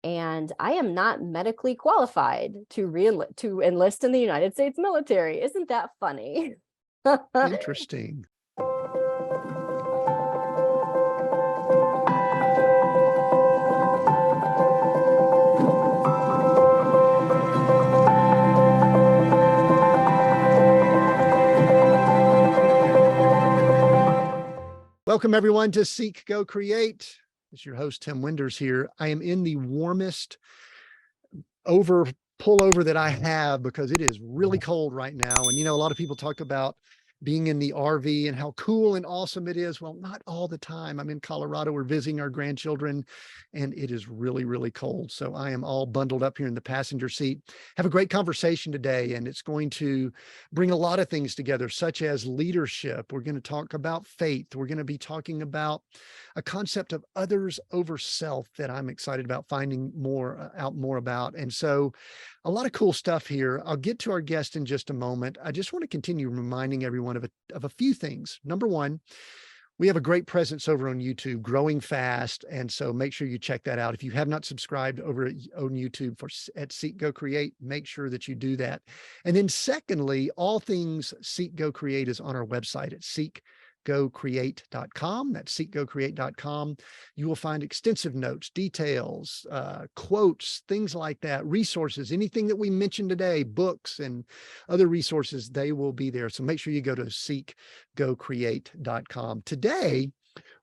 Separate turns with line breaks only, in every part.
and I am not medically qualified to enlist in the United States military. Isn't that funny?
Interesting. Welcome, everyone, to Seek, Go, Create. It's your host, Tim Winders here. I am in the warmest pullover that I have because it is really cold right now. And, a lot of people talk about being in the RV and how cool and awesome it is. Well, not all the time. I'm in Colorado. We're visiting our grandchildren, and it is really, really cold. So I am all bundled up here in the passenger seat. Have a great conversation today, and it's going to bring a lot of things together, such as leadership. We're going to talk about faith. We're going to be talking about a concept of others over self that I'm excited about finding out more about. And so a lot of cool stuff here. I'll get to our guest in just a moment. I just want to continue reminding everyone of a few things. Number one, we have a great presence over on YouTube, growing fast. And so make sure you check that out. If you have not subscribed over on YouTube at Seek, Go, Create, make sure that you do that. And then secondly, all things Seek, Go, Create is on our website at seekgocreate.com. That's seekgocreate.com. You will find extensive notes, details, quotes, things like that, resources, anything that we mentioned today, books and other resources, they will be there. So make sure you go to seekgocreate.com. Today,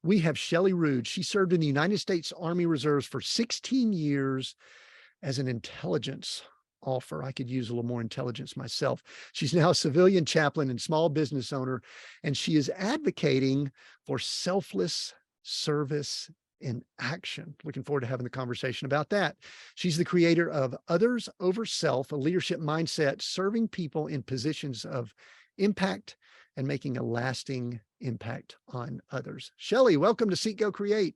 we have Shelly Rood. She served in the United States Army Reserves for 16 years as an intelligence officer. I could use a little more intelligence myself. She's now a civilian chaplain and small business owner, and she is advocating for selfless service in action. Looking forward to having the conversation about that. She's the creator of Others Over Self, a leadership mindset, serving people in positions of impact and making a lasting impact on others. Shelly, welcome to Seek, Go, Create.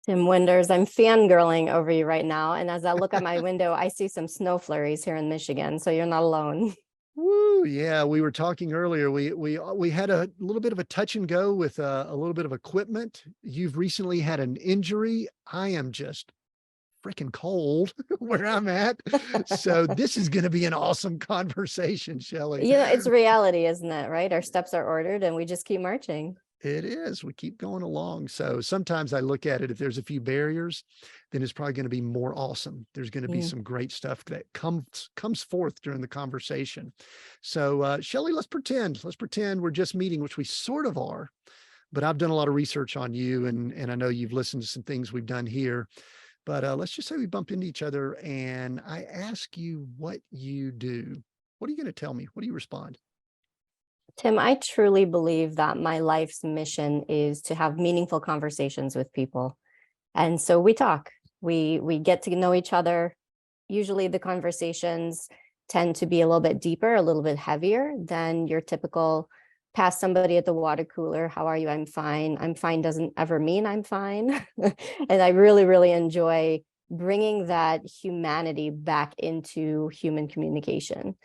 Tim Winders, I'm fangirling over you right now. And as I look out my window, I see some snow flurries here in Michigan. So you're not alone.
Woo, yeah, we were talking earlier. We had a little bit of a touch and go with a little bit of equipment. You've recently had an injury. I am just freaking cold where I'm at. So this is going to be an awesome conversation, Shelly.
It's reality, isn't it? Right? Our steps are ordered and we just keep marching.
It is. We keep going along. So sometimes I look at it, if there's a few barriers, then it's probably going to be more awesome. There's going to be some great stuff that comes forth during the conversation. So Shelly, let's pretend we're just meeting, which we sort of are, but I've done a lot of research on you, and I know you've listened to some things we've done here, but let's just say we bump into each other and I ask you what you do. What are you going to tell me? What do you respond?
Tim, I truly believe that my life's mission is to have meaningful conversations with people. And so we talk, we get to know each other. Usually the conversations tend to be a little bit deeper, a little bit heavier than your typical pass somebody at the water cooler. How are you? I'm fine. I'm fine doesn't ever mean I'm fine. And I really, really enjoy bringing that humanity back into human communication.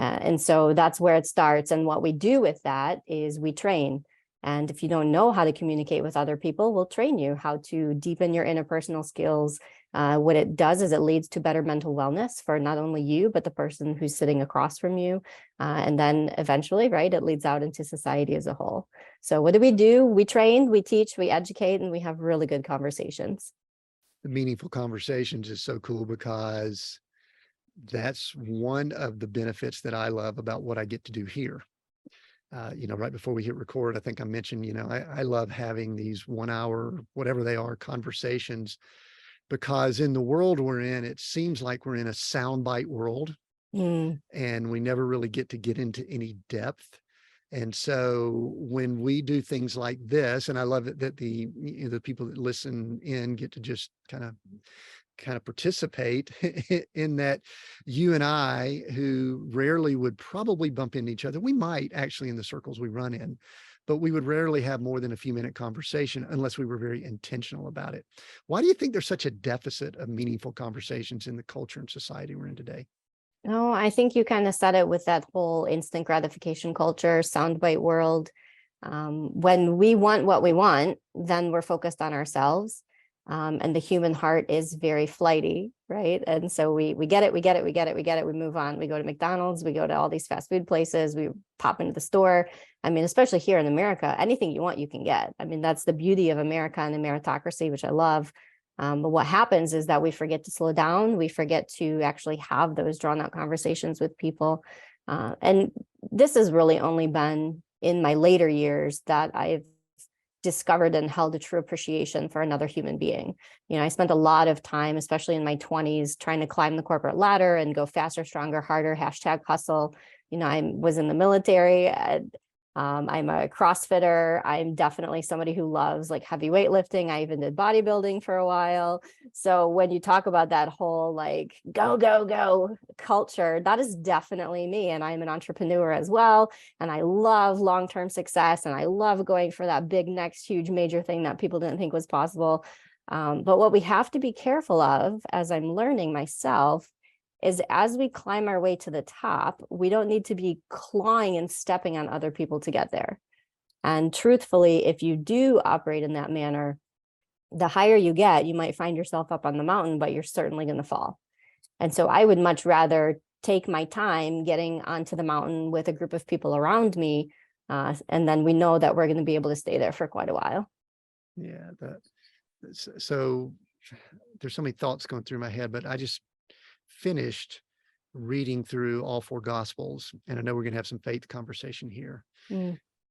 And so that's where it starts. And what we do with that is we train. And if you don't know how to communicate with other people, we'll train you how to deepen your interpersonal skills. What it does is it leads to better mental wellness for not only you, but the person who's sitting across from you. And then eventually, right, it leads out into society as a whole. So what do? We train, we teach, we educate, and we have really good conversations.
The meaningful conversations is so cool because that's one of the benefits that I love about what I get to do here. Right before we hit record, I think I mentioned, I love having these 1 hour, whatever they are, conversations, because in the world we're in, it seems like we're in a soundbite world and we never really get into any depth. And so when we do things like this, and I love it that the people that listen in get to just kind of participate in that. You and I, who rarely would probably bump into each other, we might actually in the circles we run in, but we would rarely have more than a few minute conversation unless we were very intentional about it. Why do you think there's such a deficit of meaningful conversations in the culture and society we're in today?
Oh, I think you kind of said it with that whole instant gratification culture, soundbite world. When we want what we want, then we're focused on ourselves. And the human heart is very flighty, right? And so we get it, we get it, we get it, we get it, we move on. We go to McDonald's, we go to all these fast food places, we pop into the store. I mean, especially here in America, anything you want, you can get. I mean, that's the beauty of America and the meritocracy, which I love. But what happens is that we forget to slow down. We forget to actually have those drawn out conversations with people. And this has really only been in my later years that I've discovered and held a true appreciation for another human being. I spent a lot of time, especially in my 20s, trying to climb the corporate ladder and go faster, stronger, harder, #hustle. I was in the military. I'm a CrossFitter. I'm definitely somebody who loves like heavy weightlifting. I even did bodybuilding for a while. So when you talk about that whole like go, go, go culture, that is definitely me. And I'm an entrepreneur as well. And I love long-term success. And I love going for that big next huge major thing that people didn't think was possible. But what we have to be careful of, as I'm learning myself, is as we climb our way to the top, we don't need to be clawing and stepping on other people to get there. And truthfully, if you do operate in that manner, the higher you get, you might find yourself up on the mountain, but you're certainly going to fall. And so I would much rather take my time getting onto the mountain with a group of people around me. And then we know that we're going to be able to stay there for quite a while.
Yeah. So there's so many thoughts going through my head, but I just finished reading through all four gospels, and I know we're going to have some faith conversation here.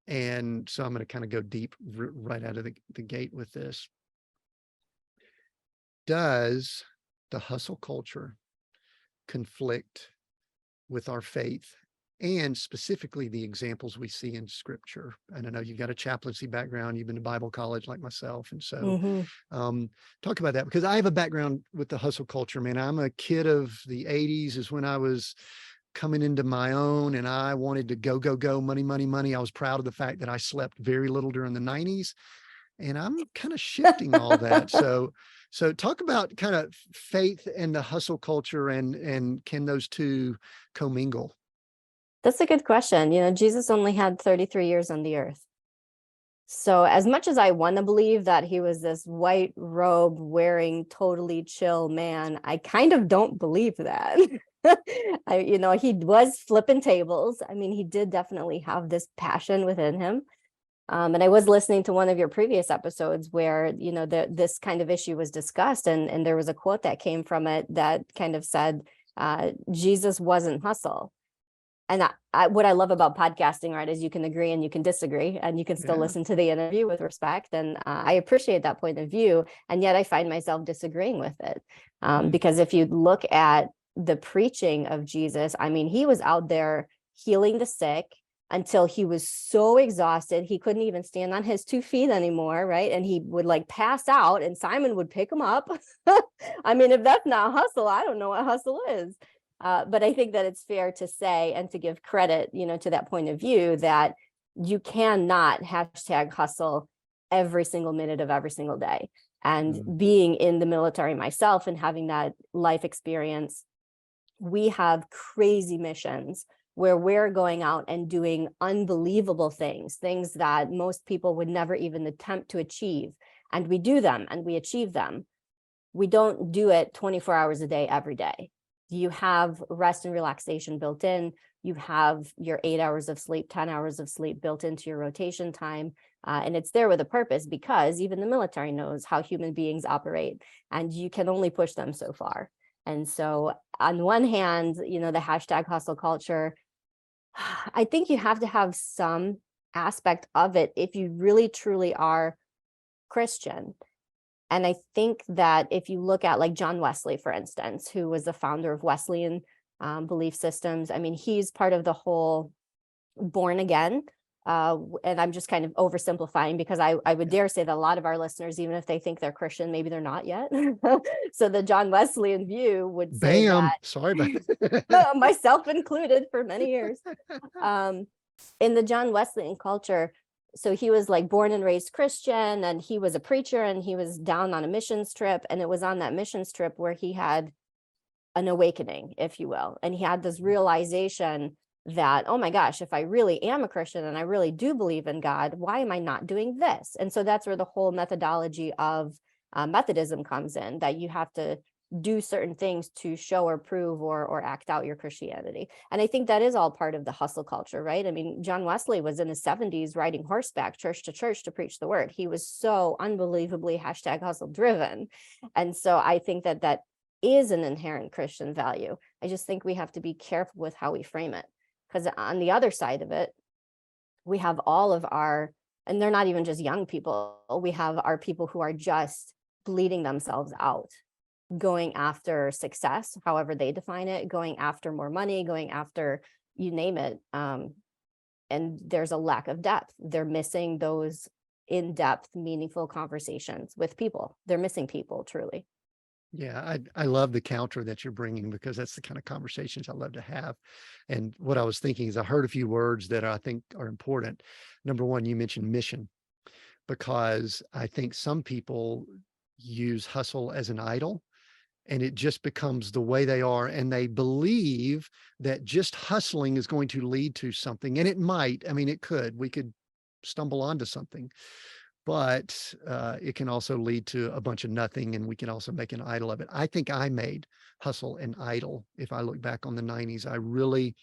And so I'm going to kind of go deep right out of the gate with this. Does the hustle culture conflict with our faith, and specifically the examples we see in scripture? And I know you've got a chaplaincy background, you've been to Bible college like myself. And so talk about that, because I have a background with the hustle culture, man. I'm a kid of the 80s is when I was coming into my own, and I wanted to go, go, go, money, money, money. I was proud of the fact that I slept very little during the 90s, and I'm kind of shifting all that. So talk about kind of faith and the hustle culture, and can those two commingle?
That's a good question. Jesus only had 33 years on the earth. So as much as I want to believe that he was this white robe wearing totally chill man, I kind of don't believe that. He was flipping tables. I mean, he did definitely have this passion within him. And I was listening to one of your previous episodes where, this kind of issue was discussed, and there was a quote that came from it that kind of said, Jesus wasn't hustle. And what I love about podcasting, right, is you can agree and you can disagree, and you can still listen to the interview with respect. And I appreciate that point of view. And yet I find myself disagreeing with it. Because if you look at the preaching of Jesus, I mean, he was out there healing the sick until he was so exhausted, he couldn't even stand on his 2 feet anymore, right? And he would like pass out, and Simon would pick him up. I mean, if that's not hustle, I don't know what hustle is. But I think that it's fair to say and to give credit, to that point of view, that you cannot #hustle every single minute of every single day. And being in the military myself and having that life experience, we have crazy missions where we're going out and doing unbelievable things that most people would never even attempt to achieve. And we do them and we achieve them. We don't do it 24 hours a day, every day. You have rest and relaxation built in. You have your 8 hours of sleep, 10 hours of sleep built into your rotation time. And it's there with a purpose, because even the military knows how human beings operate, and you can only push them so far. And so on one hand, the #hustle culture, I think you have to have some aspect of it if you really truly are Christian. And I think that if you look at like John Wesley, for instance, who was the founder of Wesleyan belief systems, I mean, he's part of the whole born again. And I'm just kind of oversimplifying, because I would dare say that a lot of our listeners, even if they think they're Christian, maybe they're not yet. So the John Wesleyan view would say that,
Sorry about that.
myself included for many years, in the John Wesleyan culture. So he was like born and raised Christian, and he was a preacher, and he was down on a missions trip. And it was on that missions trip where he had an awakening, if you will. And he had this realization that, oh my gosh, if I really am a Christian and I really do believe in God, why am I not doing this? And so that's where the whole methodology of Methodism comes in, that you have to do certain things to show or prove or act out your Christianity. And I think that is all part of the hustle culture, right? I mean, John Wesley was in his 70s riding horseback church to preach the word. He was so unbelievably #hustle driven. And so I think that that is an inherent Christian value. I just think we have to be careful with how we frame it. Because on the other side of it, we have all of our, and they're not even just young people, we have our people who are just bleeding themselves out, going after success, however they define it, going after more money, going after, you name it. And there's a lack of depth. They're missing those in-depth, meaningful conversations with people. They're missing people, truly.
Yeah, I love the counter that you're bringing, because that's the kind of conversations I love to have. And what I was thinking is I heard a few words that I think are important. Number one, you mentioned mission, because I think some people use hustle as an idol, and it just becomes the way they are. And they believe that just hustling is going to lead to something. And it might, I mean, it could, we could stumble onto something, but it can also lead to a bunch of nothing, and we can also make an idol of it. I think I made hustle an idol. If I look back on the 90s, I really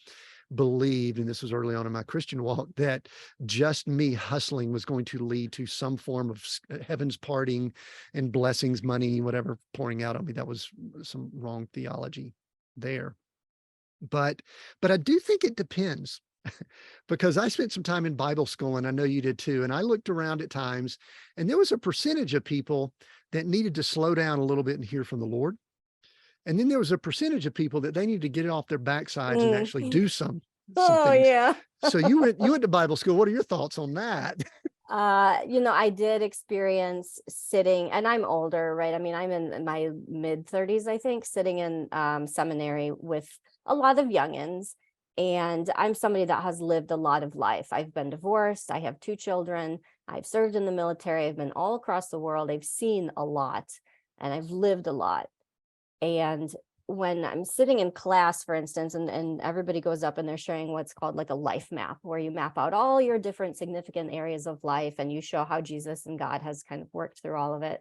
believed, and this was early on in my Christian walk, that just me hustling was going to lead to some form of heaven's parting and blessings, money, whatever pouring out on me. That was some wrong theology there. But I do think it depends, because I spent some time in Bible school, and I know you did too. And I looked around at times, and there was a percentage of people that needed to slow down a little bit and hear from the Lord. And then there was a percentage of people that they needed to get it off their backsides and actually
Mm.
do some
Oh,
things.
yeah.
So you went to Bible school. What are your thoughts on that?
I did experience sitting, and I'm older, right? I mean, I'm in my mid 30s, I think, sitting in seminary with a lot of youngins. And I'm somebody that has lived a lot of life. I've been divorced. I have 2 children. I've served in the military. I've been all across the world. I've seen a lot, and I've lived a lot. And when I'm sitting in class, for instance, and everybody goes up and they're sharing what's called like a life map, where you map out all your different significant areas of life and you show how Jesus and God has kind of worked through all of it.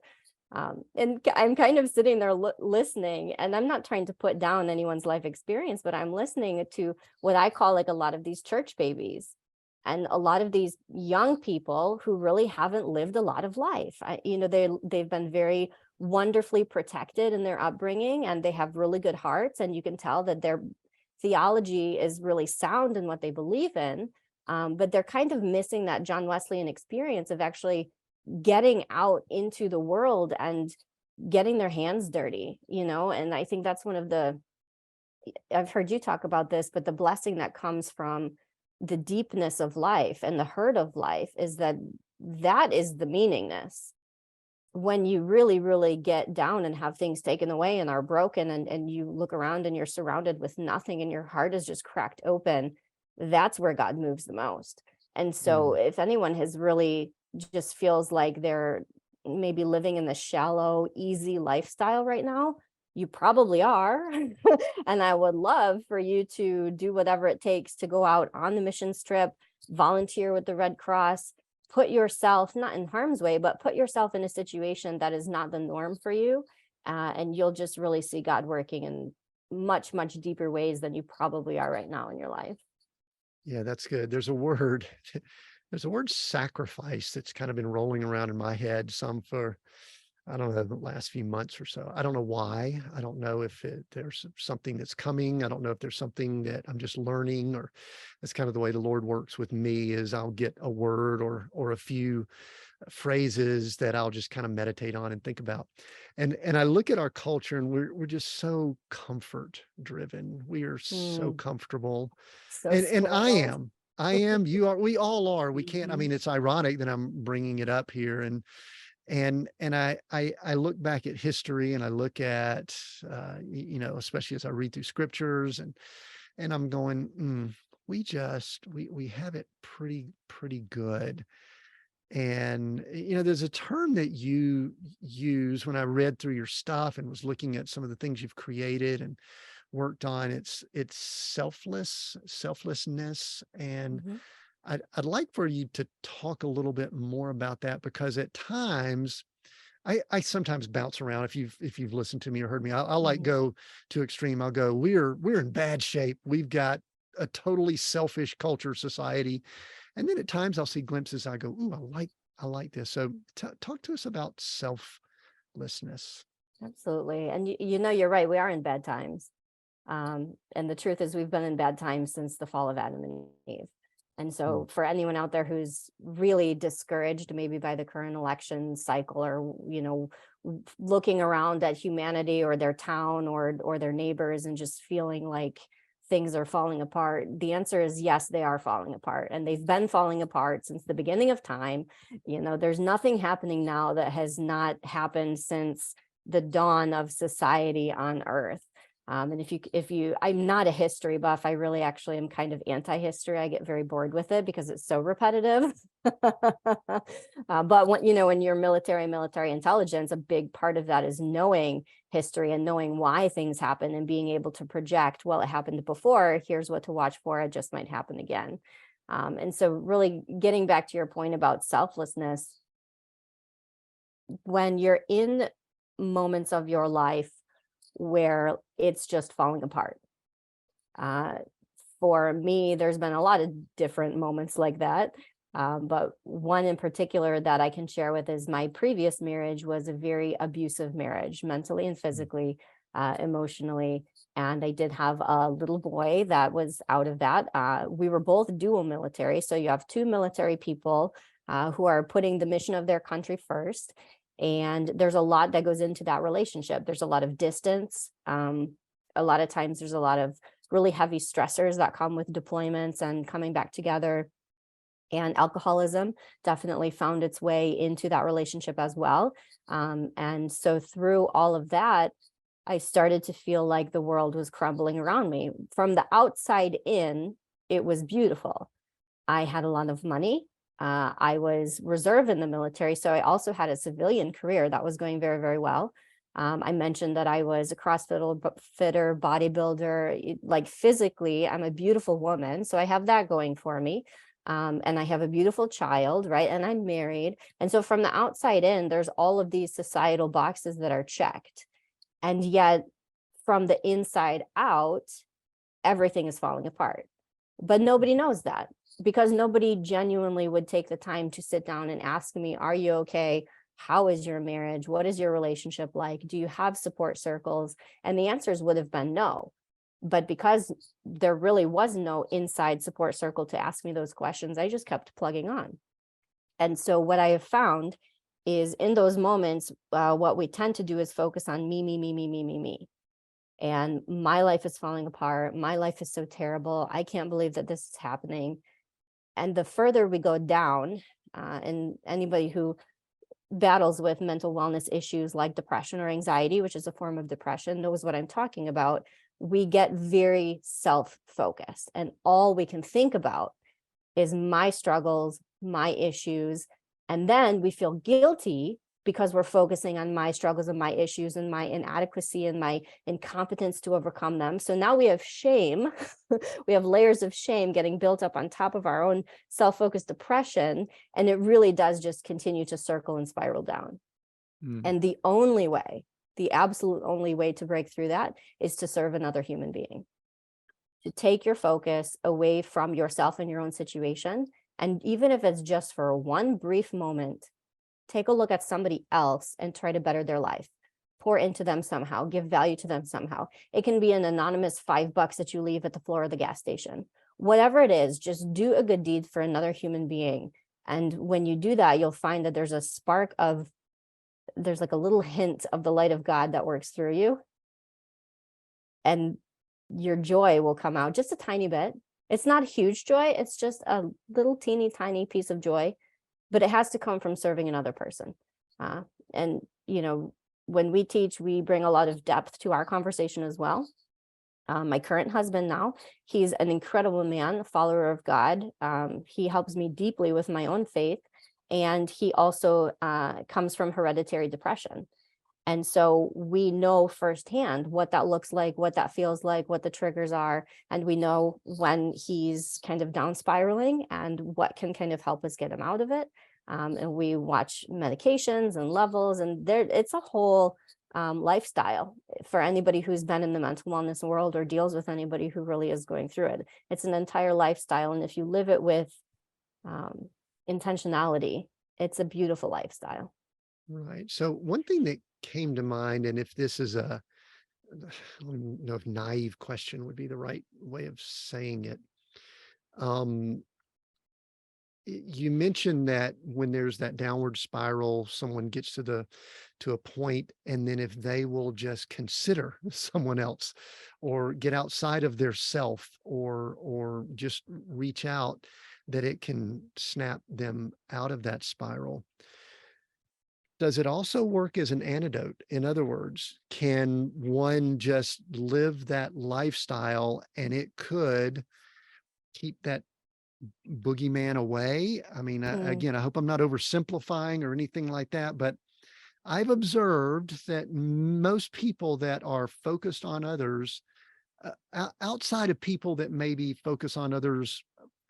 And I'm kind of sitting there listening, and I'm not trying to put down anyone's life experience, but I'm listening to what I call like a lot of these church babies and a lot of these young people who really haven't lived a lot of life. They've been very wonderfully protected in their upbringing, and they have really good hearts, and you can tell that their theology is really sound in what they believe in. But they're kind of missing that John Wesleyan experience of actually getting out into the world and getting their hands dirty, and I think that's one of the, I've heard you talk about this, but the blessing that comes from the deepness of life and the hurt of life is that that is the meaningness. When you really, really get down and have things taken away and are broken, and you look around and you're surrounded with nothing and your heart is just cracked open, that's where God moves the most. And so if anyone has really just feels like they're maybe living in the shallow, easy lifestyle right now, you probably are. And I would love for you to do whatever it takes to go out on the mission trip, volunteer with the Red Cross, put yourself not in harm's way, but put yourself in a situation that is not the norm for you. And you'll just really see God working in much, much deeper ways than you probably are right now in your life.
Yeah, that's good. There's a word sacrifice that's kind of been rolling around in my head, some for, I don't know, the last few months or so. I don't know why. I don't know if there's something that's coming. I don't know if there's something that I'm just learning, or that's kind of the way the Lord works with me, is I'll get a word or a few phrases that I'll just kind of meditate on and think about. And I look at our culture, and we're just so comfort driven. We are so comfortable.
So
And
spoiled.
I am, you are, we all are. We can't, I
Mhm.
mean, it's ironic that I'm bringing it up here. And I look back at history, and I look at, especially as I read through scriptures, and I'm going, we have it pretty good. And, there's a term that you use when I read through your stuff and was looking at some of the things you've created and worked on. It's selflessness. And
Mhm.
I'd like for you to talk a little bit more about that, because at times I sometimes bounce around. If you've listened to me or heard me, I'll like
Mhm.
go to extreme. I'll go, we're in bad shape. We've got a totally selfish culture, society. And then at times I'll see glimpses. I go, ooh, I like this. So talk to us about selflessness.
Absolutely. And you know, you're right. We are in bad times. And the truth is, we've been in bad times since the fall of Adam and Eve. And
Mm,
so, for anyone out there who's really discouraged, maybe by the current election cycle, or looking around at humanity or their town or their neighbors and just feeling like things are falling apart, the answer is yes, they are falling apart, and they've been falling apart since the beginning of time. There's nothing happening now that has not happened since the dawn of society on Earth. And I'm not a history buff. I really actually am kind of anti-history. I get very bored with it because it's so repetitive. But when you're military intelligence, a big part of that is knowing history and knowing why things happen and being able to project, well, it happened before, here's what to watch for, it just might happen again. And so really getting back to your point about selflessness, when you're in moments of your life where it's just falling apart. Uh, for me, there's been a lot of different moments like that. But one in particular that I can share with is my previous marriage was a very abusive marriage, mentally and
mm,
physically, emotionally. And I did have a little boy that was out of that. We were both dual military. So you have two military people who are putting the mission of their country first. And there's a lot that goes into that relationship. There's a lot of distance. A lot of times there's a lot of really heavy stressors that come with deployments and coming back together. And alcoholism definitely found its way into that relationship as well. And so through all of that, I started to feel like the world was crumbling around me. From the outside in, it was beautiful. I had a lot of money. I was reserve in the military, so I also had a civilian career that was going very, very well. I mentioned that I was a CrossFitter, bodybuilder. Like physically, I'm a beautiful woman, so I have that going for me. And I have a beautiful child, right? And I'm married. And so from the outside in, there's all of these societal boxes that are checked. And yet, from the inside out, everything is falling apart. But nobody knows that because nobody genuinely would take the time to sit down and ask me, are you okay? How is your marriage? What is your relationship like? Do you have support circles? And the answers would have been no. But because there really was no inside support circle to ask me those questions, I just kept plugging on. And so what I have found is in those moments, what we tend to do is focus on me, me, me, me, me, me, me. And my life is falling apart. My life is so terrible. I can't believe that this is happening. And the further we go down, and anybody who battles with mental wellness issues like depression or anxiety, which is a form of depression, knows what I'm talking about. We get very self-focused, and all we can think about is my struggles, my issues. And then we feel guilty because we're focusing on my struggles and my issues and my inadequacy and my incompetence to overcome them. So now we have shame. We have layers of shame getting built up on top of our own self-focused depression. And it really does just continue to circle and spiral down.
mm.
And the only way, the absolute only way to break through that is to serve another human being, to take your focus away from yourself and your own situation. And even if it's just for one brief moment, take a look at somebody else and try to better their life. Pour into them somehow, give value to them somehow. It can be an anonymous $5 that you leave at the floor of the gas station. Whatever it is, just do a good deed for another human being. And when you do that, you'll find that there's like a little hint of the light of God that works through you. And your joy will come out just a tiny bit. It's not huge joy. It's just a little teeny tiny piece of joy, but it has to come from serving another person. Uh, and, when we teach, we bring a lot of depth to our conversation as well. My current husband now, he's an incredible man, a follower of God. He helps me deeply with my own faith. And he also comes from hereditary depression. And so we know firsthand what that looks like, what that feels like, what the triggers are. And we know when he's kind of down spiraling and what can kind of help us get him out of it. and we watch medications and levels, and there it's a whole lifestyle for anybody who's been in the mental wellness world or deals with anybody who really is going through it. It's an entire lifestyle, and if you live it with intentionality, it's a beautiful lifestyle.
Right. So one thing that came to mind, and if this is I don't know if naive question would be the right way of saying it. Um, you mentioned that when there's that downward spiral, someone gets to a point, and then if they will just consider someone else or get outside of their self or just reach out, that it can snap them out of that spiral. Does it also work as an antidote? In other words, can one just live that lifestyle and it could keep that boogeyman away? I mean,
Mm,
again, I hope I'm not oversimplifying or anything like that, but I've observed that most people that are focused on others, outside of people that maybe focus on others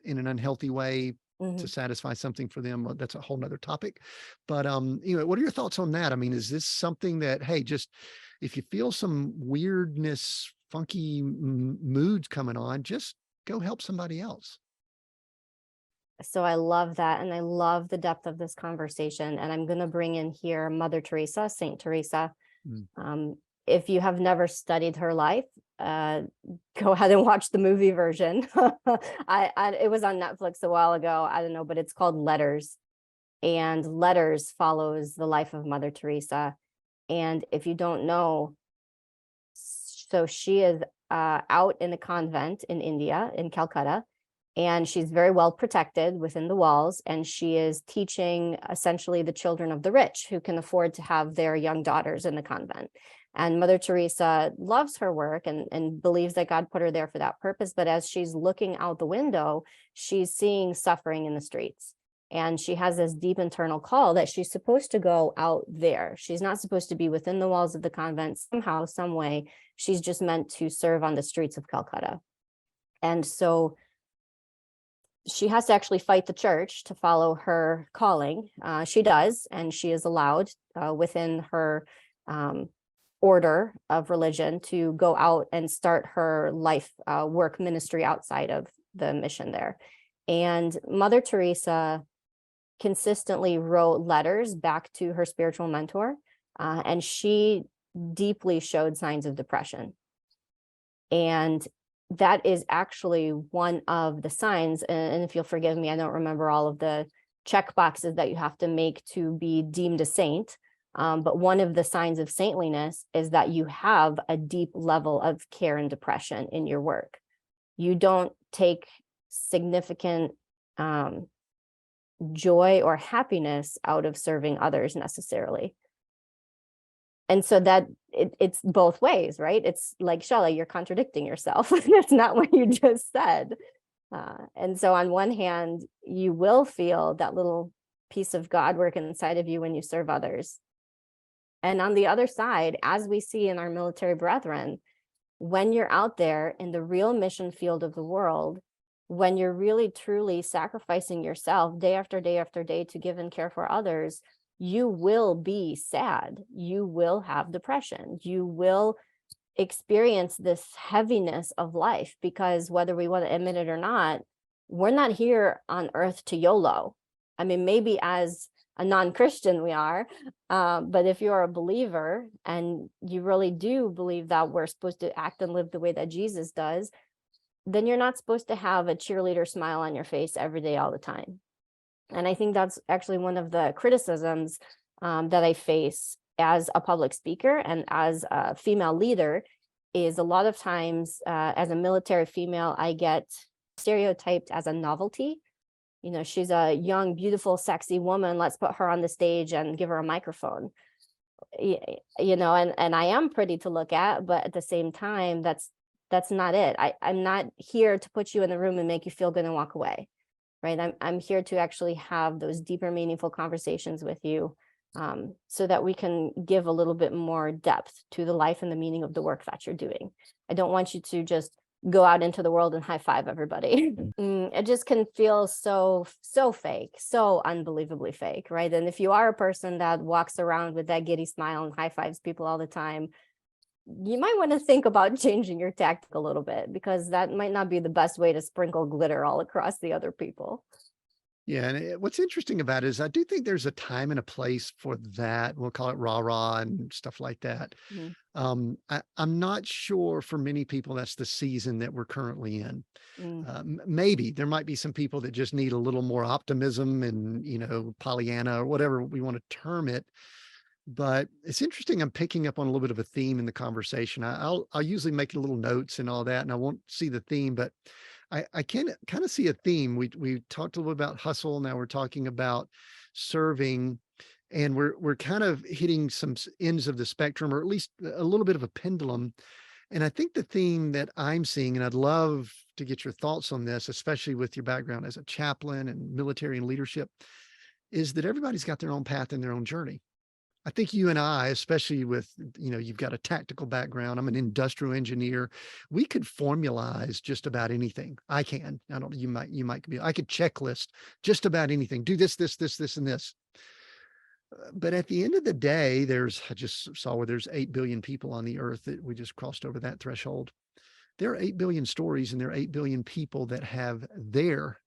in an unhealthy way to
mhm.
satisfy something for them, that's a whole nother topic. But what are your thoughts on that? I mean, is this something that, hey, just if you feel some weirdness, funky moods coming on, just go help somebody else?
So I love that. And I love the depth of this conversation. And I'm going to bring in here Mother Teresa, Saint Teresa.
Mm.
Um, if you have never studied her life, go ahead and watch the movie version. It was on Netflix a while ago. I don't know, but it's called Letters. And Letters follows the life of Mother Teresa. And if you don't know, so she is out in a convent in India, in Calcutta, and she's very well protected within the walls, and she is teaching essentially the children of the rich who can afford to have their young daughters in the convent. And Mother Teresa loves her work and believes that God put her there for that purpose. But as she's looking out the window, she's seeing suffering in the streets. And she has this deep internal call that she's supposed to go out there. She's not supposed to be within the walls of the convent somehow, some way. She's just meant to serve on the streets of Calcutta. And so she has to actually fight the church to follow her calling. She does, and she is allowed within her order of religion to go out and start her life work ministry outside of the mission there. And Mother Teresa consistently wrote letters back to her spiritual mentor, and she deeply showed signs of depression. And that is actually one of the signs. And if you'll forgive me, I don't remember all of the check boxes that you have to make to be deemed a saint. But one of the signs of saintliness is that you have a deep level of care and depression in your work. You don't take significant joy or happiness out of serving others necessarily. And so that it's both ways, right? It's like, Shelly, you're contradicting yourself. That's not what you just said. And so on one hand, you will feel that little piece of God working inside of you when you serve others. And on the other side, as we see in our military brethren, when you're out there in the real mission field of the world, when you're really truly sacrificing yourself day after day after day to give and care for others, you will be sad. You will have depression. You will experience this heaviness of life, because whether we want to admit it or not, we're not here on earth to YOLO. I mean, maybe as a non-Christian we are, but if you're a believer and you really do believe that we're supposed to act and live the way that Jesus does, then you're not supposed to have a cheerleader smile on your face every day, all the time. And I think that's actually one of the criticisms that I face as a public speaker and as a female leader, is a lot of times as a military female, I get stereotyped as a novelty. You know, she's a young, beautiful, sexy woman. Let's put her on the stage and give her a microphone. You know, and I am pretty to look at, but at the same time, that's not it. I'm not here to put you in the room and make you feel good and walk away. Right. I'm here to actually have those deeper, meaningful conversations with you, so that we can give a little bit more depth to the life and the meaning of the work that you're doing. I don't want you to just go out into the world and high five everybody. It just can feel so fake, so unbelievably fake, right? And if you are a person that walks around with that giddy smile and high fives people all the time, you might want to think about changing your tactic a little bit, because that might not be the best way to sprinkle glitter all across the other people.
Yeah, and what's interesting about it is I do think there's a time and a place for that. We'll call it rah-rah and stuff like that.
Mhm.
I'm not sure for many people that's the season that we're currently in.
Mm,
Maybe there might be some people that just need a little more optimism and, Pollyanna or whatever we want to term it. But it's interesting. I'm picking up on a little bit of a theme in the conversation. I'll usually make little notes and all that, and I won't see the theme, but I can kind of see a theme. We talked a little about hustle. Now we're talking about serving, and we're kind of hitting some ends of the spectrum, or at least a little bit of a pendulum. And I think the theme that I'm seeing, and I'd love to get your thoughts on this, especially with your background as a chaplain and military and leadership, is that everybody's got their own path and their own journey. I think you and I, especially with, you've got a tactical background. I'm an industrial engineer. We could formalize just about anything. I can. I don't, you might be, I could checklist just about anything. Do this, this, and this. But at the end of the day, I just saw where there's 8 billion people on the earth that we just crossed over that threshold. There are 8 billion stories, and there are 8 billion people that have their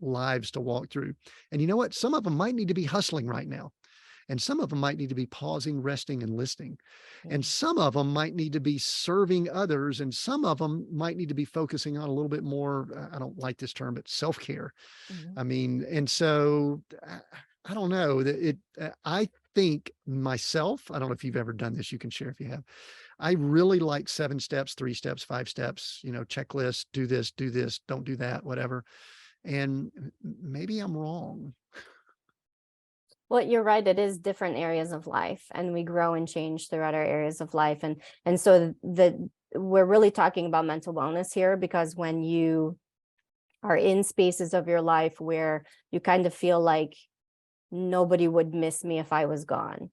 lives to walk through. And you know what? Some of them might need to be hustling right now. And some of them might need to be pausing, resting, and listening. And some of them might need to be serving others. And some of them might need to be focusing on a little bit more, I don't like this term, but self-care.
mhm.
I mean, and so I don't know that I think myself, I don't know if you've ever done this, you can share if you have. I really like 7 steps, 3 steps, 5 steps, checklist, do this, don't do that, whatever. And maybe I'm wrong.
Well, you're right. It is different areas of life, and we grow and change throughout our areas of life. And so we're really talking about mental wellness here, because when you are in spaces of your life where you kind of feel like nobody would miss me if I was gone,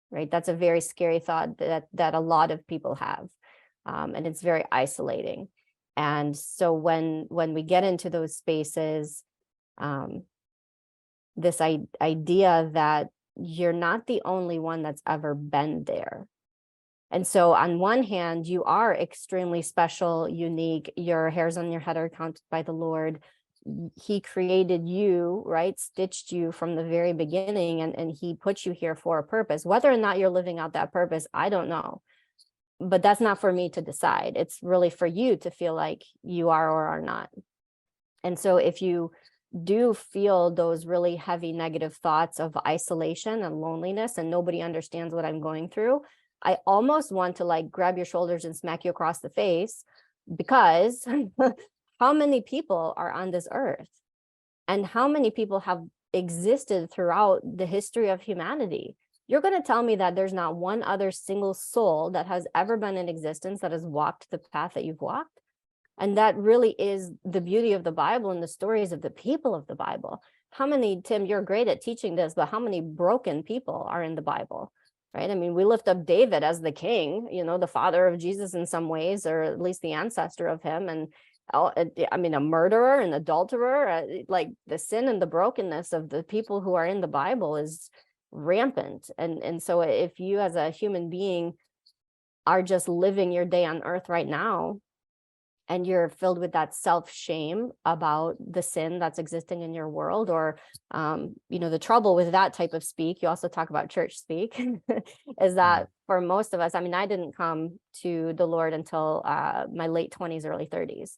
right? That's a very scary thought that a lot of people have, and it's very isolating. And so when we get into those spaces, this idea that you're not the only one that's ever been there. And so on one hand, you are extremely special, unique. Your hairs on your head are counted by the Lord. He created you, right? Stitched you from the very beginning, and he put you here for a purpose. Whether or not you're living out that purpose, I don't know. But that's not for me to decide. It's really for you to feel like you are or are not. And so if you do feel those really heavy negative thoughts of isolation and loneliness, and nobody understands what I'm going through, I almost want to like grab your shoulders and smack you across the face, because how many people are on this earth, and how many people have existed throughout the history of humanity? You're going to tell me that there's not one other single soul that has ever been in existence that has walked the path that you've walked? And that really is the beauty of the Bible and the stories of the people of the Bible. How many, Tim, you're great at teaching this, but how many broken people are in the Bible, right? I mean, we lift up David as the king, the father of Jesus in some ways, or at least the ancestor of him. And I mean, a murderer, an adulterer, like the sin and the brokenness of the people who are in the Bible is rampant. And so if you as a human being are just living your day on earth right now, and you're filled with that self-shame about the sin that's existing in your world, or the trouble with that type of speak, you also talk about church speak, is that for most of us, I mean, I didn't come to the Lord until my late 20s, early 30s.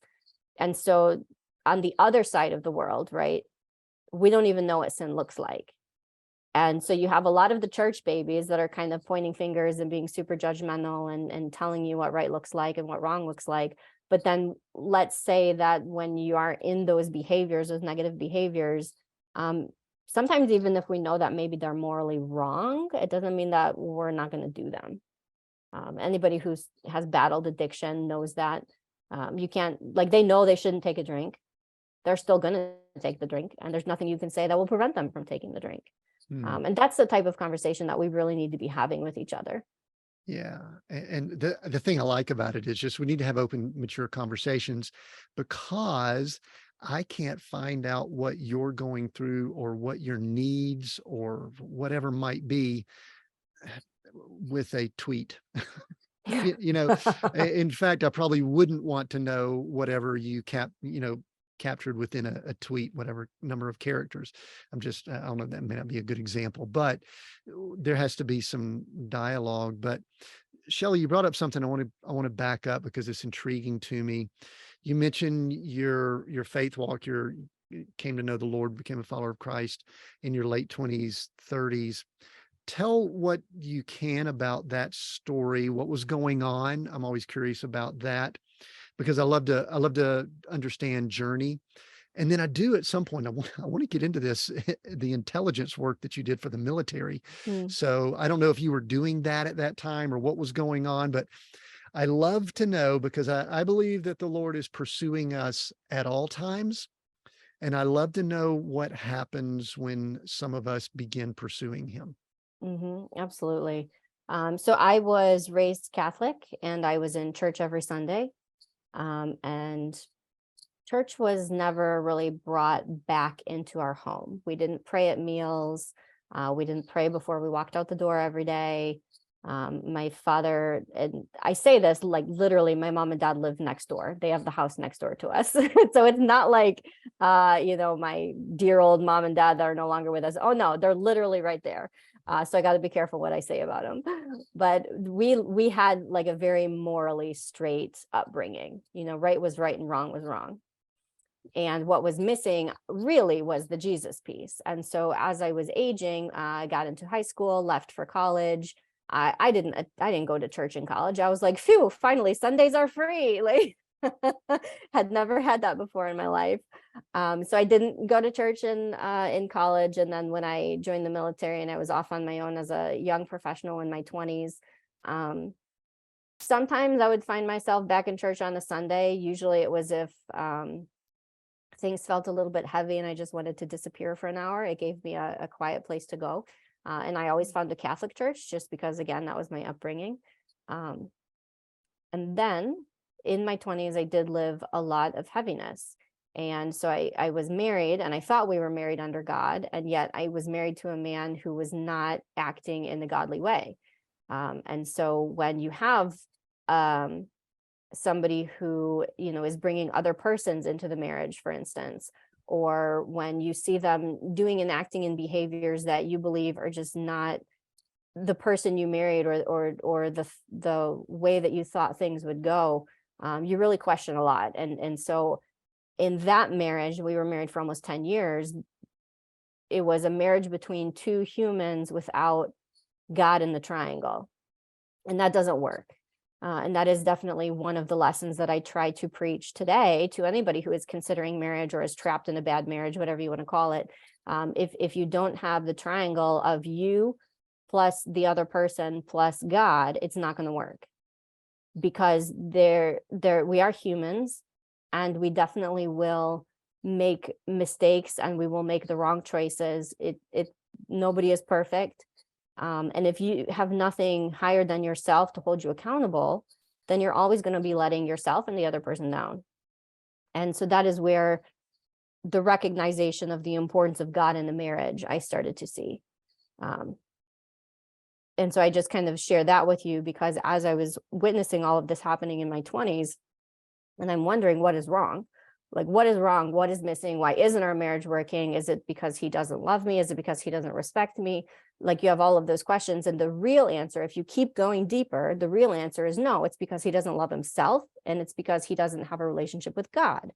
And so on the other side of the world, right, we don't even know what sin looks like. And so you have a lot of the church babies that are kind of pointing fingers and being super judgmental and telling you what right looks like and what wrong looks like. But then let's say that when you are in those behaviors, those negative behaviors, sometimes even if we know that maybe they're morally wrong, it doesn't mean that we're not going to do them. Anybody who has battled addiction knows that you can't, like, they know they shouldn't take a drink. They're still going to take the drink, and there's nothing you can say that will prevent them from taking the drink. And that's the type of conversation that we really need to be having with each other.
Yeah. And the thing I like about it is just we need to have open, mature conversations, because I can't find out what you're going through or what your needs or whatever might be with a tweet. You know, in fact, I probably wouldn't want to know whatever captured within a tweet, whatever number of characters. I don't know, that may not be a good example, but there has to be some dialogue. But Shelly, you brought up something I want to back up because it's intriguing to me. You mentioned your faith walk, you came to know the Lord, became a follower of Christ in your late 20s, 30s. Tell what you can about that story, what was going on. I'm always curious about that because I love to understand journey. And then I do at some point, I want to get into this, the intelligence work that you did for the military.
Mm,
So I don't know if you were doing that at that time or what was going on, but I love to know because I believe that the Lord is pursuing us at all times. And I love to know what happens when some of us begin pursuing him.
absolutely. So I was raised Catholic and I was in church every Sunday. And church was never really brought back into our home. We didn't pray at meals. We didn't pray before we walked out the door every day. My father, and I say this like literally, my mom and dad live next door. They have the house next door to us. So it's not like, my dear old mom and dad that are no longer with us. Oh no, they're literally right there. So I got to be careful what I say about them. But we had like a very morally straight upbringing. Right was right and wrong was wrong. And what was missing really was the Jesus piece. And so as I was aging, I got into high school, left for college. I didn't go to church in college. I was like, phew, finally Sundays are free. Like had never had that before in my life. So I didn't go to church in college. And then when I joined the military and I was off on my own as a young professional in my 20s, sometimes I would find myself back in church on a Sunday. Usually it was if things felt a little bit heavy and I just wanted to disappear for an hour. It gave me a quiet place to go. And I always found a Catholic church just because, again, that was my upbringing. And then in my 20s, I did live a lot of heaviness. And so I was married and I thought we were married under God. And yet I was married to a man who was not acting in the godly way. And so when you have somebody who is bringing other persons into the marriage, for instance, or when you see them doing and acting in behaviors that you believe are just not the person you married or the way that you thought things would go, you really question a lot. And so in that marriage, we were married for almost 10 years. It was a marriage between two humans without God in the triangle, and that doesn't work. And that is definitely one of the lessons that I try to preach today to anybody who is considering marriage or is trapped in a bad marriage, whatever you want to call it. If you don't have the triangle of you plus the other person plus God, it's not going to work, because we are humans and we definitely will make mistakes and we will make the wrong choices. Nobody is perfect. And if you have nothing higher than yourself to hold you accountable, then you're always going to be letting yourself and the other person down. And so that is where the recognition of the importance of God in the marriage I started to see. And so I just kind of share that with you because as I was witnessing all of this happening in my 20s, and I'm wondering what is wrong. Like, what is wrong? What is missing? Why isn't our marriage working? Is it because he doesn't love me? Is it because he doesn't respect me? Like, you have all of those questions. And the real answer, if you keep going deeper, the real answer is no, it's because he doesn't love himself. And it's because he doesn't have a relationship with God.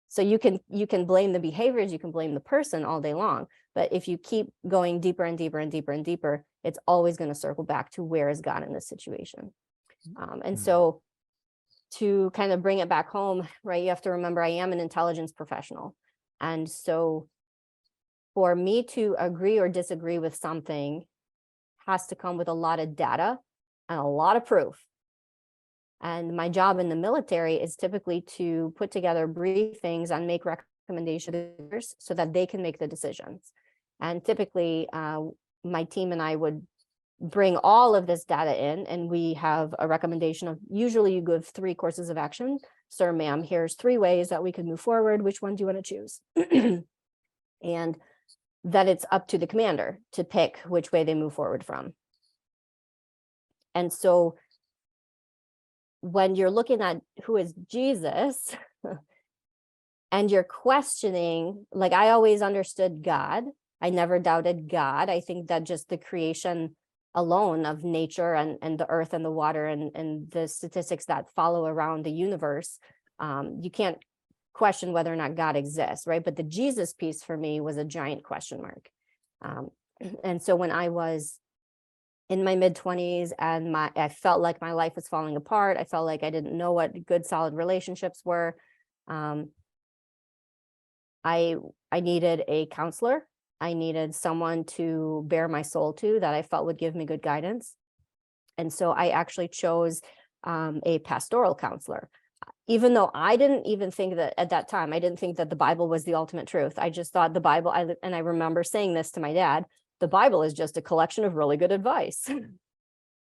So you can blame the behaviors, you can blame the person all day long. But if you keep going deeper and deeper and deeper and deeper, it's always going to circle back to where is God in this situation. And so to kind of bring it back home, right, you have to remember I am an intelligence professional. And so for me to agree or disagree with something has to come with a lot of data and a lot of proof. And my job in the military is typically to put together briefings and make recommendations so that they can make the decisions. And typically my team and I would bring all of this data in, and we have a recommendation of, usually you give 3 courses of action. Sir, ma'am, here's 3 ways that we could move forward. Which one do you want to choose? And that it's up to the commander to pick which way they move forward from. And so when you're looking at who is Jesus, and you're questioning, like, I always understood God. I never doubted God. I think that just the creation alone of nature and the earth and the water and the statistics that follow around the universe, you can't question whether or not God exists, right? But the Jesus piece for me was a giant question mark. And so when I was in my mid-20s and I felt like my life was falling apart, I felt like I didn't know what good, solid relationships were. I needed a counselor. I needed someone to bear my soul to, that I felt would give me good guidance. And so I actually chose a pastoral counselor, even though I didn't even think that at that time, I didn't think that the Bible was the ultimate truth. I just thought the Bible, and I remember saying this to my dad, the Bible is just a collection of really good advice.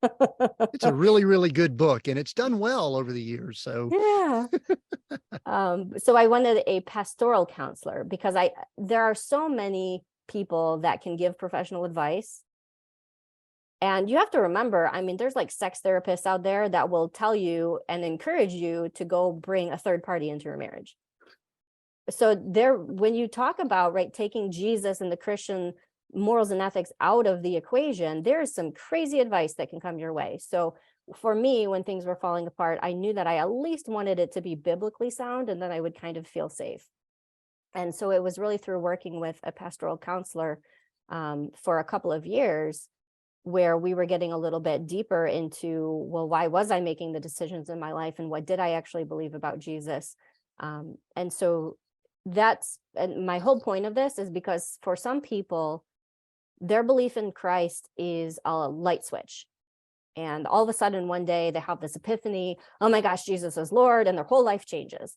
It's a really, really good book, and it's done well over the years. So
yeah. So I wanted a pastoral counselor because there are so many people that can give professional advice. And you have to remember, I mean, there's like sex therapists out there that will tell you and encourage you to go bring a third party into your marriage. So when you talk about, right, taking Jesus and the Christian morals and ethics out of the equation, there's some crazy advice that can come your way. So for me, when things were falling apart, I knew that I at least wanted it to be biblically sound, and then I would kind of feel safe. And so it was really through working with a pastoral counselor for a couple of years, where we were getting a little bit deeper into, well, why was I making the decisions in my life, and what did I actually believe about Jesus? And so and my whole point of this is because for some people, their belief in Christ is a light switch. And all of a sudden, one day they have this epiphany, oh my gosh, Jesus is Lord, and their whole life changes.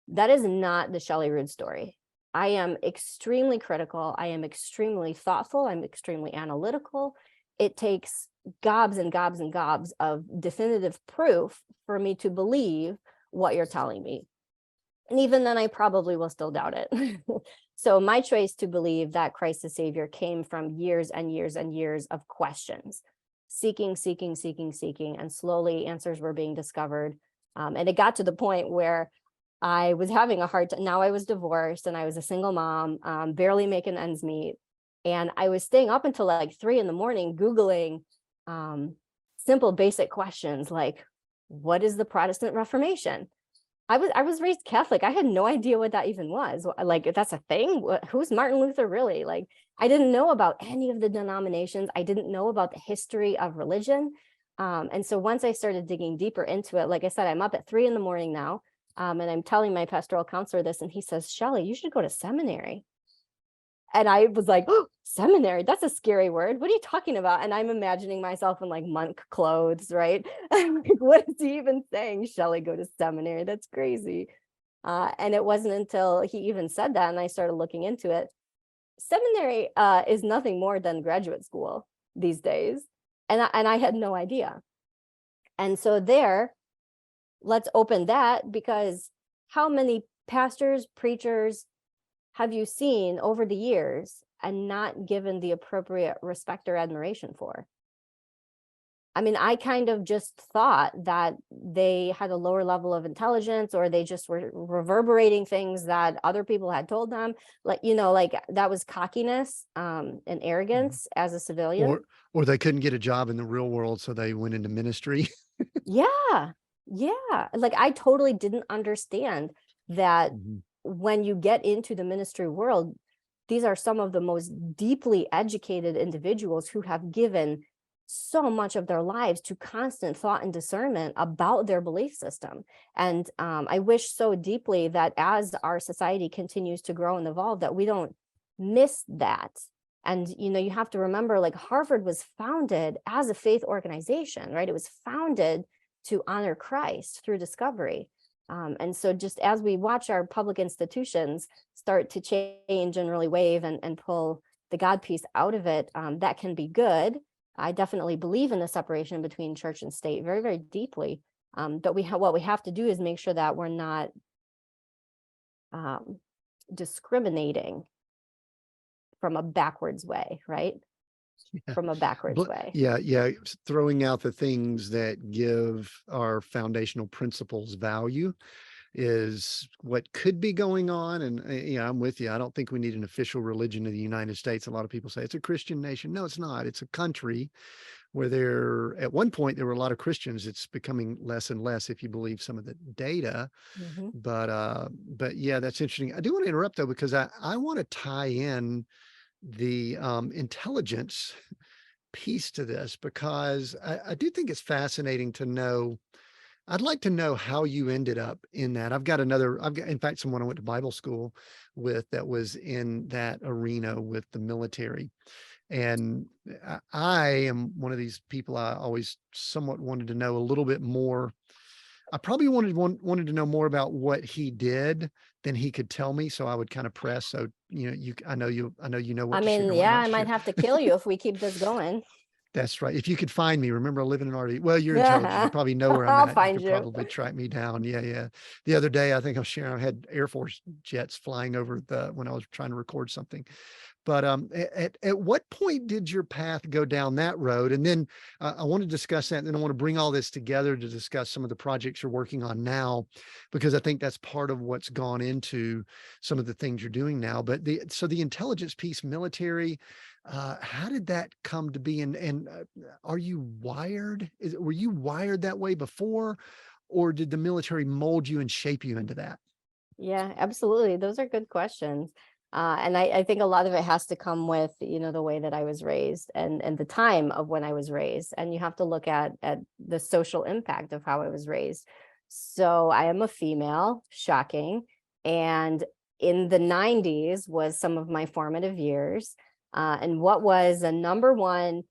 That is not the Shelly Rood story. I am extremely critical. I am extremely thoughtful. I'm extremely analytical. It takes gobs and gobs and gobs of definitive proof for me to believe what you're telling me. And even then, I probably will still doubt it. So my choice to believe that Christ the Savior came from years and years and years of questions, seeking, and slowly answers were being discovered. And it got to the point where I was having a hard time. Now I was divorced and I was a single mom, barely making ends meet. And I was staying up until like 3 a.m. Googling simple, basic questions like, what is the Protestant Reformation? I was raised Catholic. I had no idea what that even was. Like, that's a thing. Who's Martin Luther really? Like, I didn't know about any of the denominations. I didn't know about the history of religion. And so once I started digging deeper into it, like I said, I'm up at 3 a.m. now. And I'm telling my pastoral counselor this, and he says, Shelly, you should go to seminary. And I was like, oh, seminary, that's a scary word. What are you talking about? And I'm imagining myself in like monk clothes, right? I'm like, what is he even saying? Shelly, go to seminary. That's crazy. And it wasn't until he even said that and I started looking into it. Seminary is nothing more than graduate school these days. And I had no idea. And so let's open that, because how many pastors, preachers, have you seen over the years and not given the appropriate respect or admiration for? I mean, I kind of just thought that they had a lower level of intelligence, or they just were reverberating things that other people had told them. Like, like that was cockiness and arrogance as a civilian.
Or they couldn't get a job in the real world, so they went into ministry.
Yeah. Like, I totally didn't understand that when you get into the ministry world, these are some of the most deeply educated individuals who have given so much of their lives to constant thought and discernment about their belief system. And I wish so deeply that as our society continues to grow and evolve, that we don't miss that. And, you have to remember, like, Harvard was founded as a faith organization, right? It was founded to honor Christ through discovery. And so just as we watch our public institutions start to change and really wave and pull the God piece out of it, that can be good. I definitely believe in the separation between church and state very, very deeply. But what we have to do is make sure that we're not um, discriminating from a backwards way, right?
Yeah.
From a backwards way.
Yeah, yeah. Throwing out the things that give our foundational principles value is what could be going on. And yeah, I'm with you. I don't think we need an official religion of the United States. A lot of people say it's a Christian nation. No, it's not. It's a country where at one point there were a lot of Christians. It's becoming less and less if you believe some of the data.
Mhm.
But yeah, that's interesting. I do want to interrupt though, because I want to tie in the intelligence piece to this, because I do think it's fascinating to know. I'd like to know how you ended up in that. I've got, in fact, someone I went to Bible school with that was in that arena with the military. And I am one of these people, I always somewhat wanted to know a little bit more. I probably wanted to know more about what he did than he could tell me. So I would kind of press. So, I know you know
I
what to share
mean,
and what
yeah,
not
I
to
might
share.
have to kill you if we keep this going.
That's right. If you could find me, remember I live in an RV. Well, you're intelligent. You
Yeah,
probably know where I'm
I'll
at. You
find
could
you.
probably track me down. Yeah, yeah. The other day, I think I was sharing, I had Air Force jets flying over when I was trying to record something. But at what point did your path go down that road? And then I want to discuss that. And then I want to bring all this together to discuss some of the projects you're working on now, because I think that's part of what's gone into some of the things you're doing now. But so the intelligence piece, military, how did that come to be? And are you wired? Were you wired that way before, or did the military mold you and shape you into that?
Yeah, absolutely. Those are good questions. And I think a lot of it has to come with, the way that I was raised and the time of when I was raised. And you have to look at the social impact of how I was raised. So I am a female, shocking. And in the 90s was some of my formative years. And what was a number one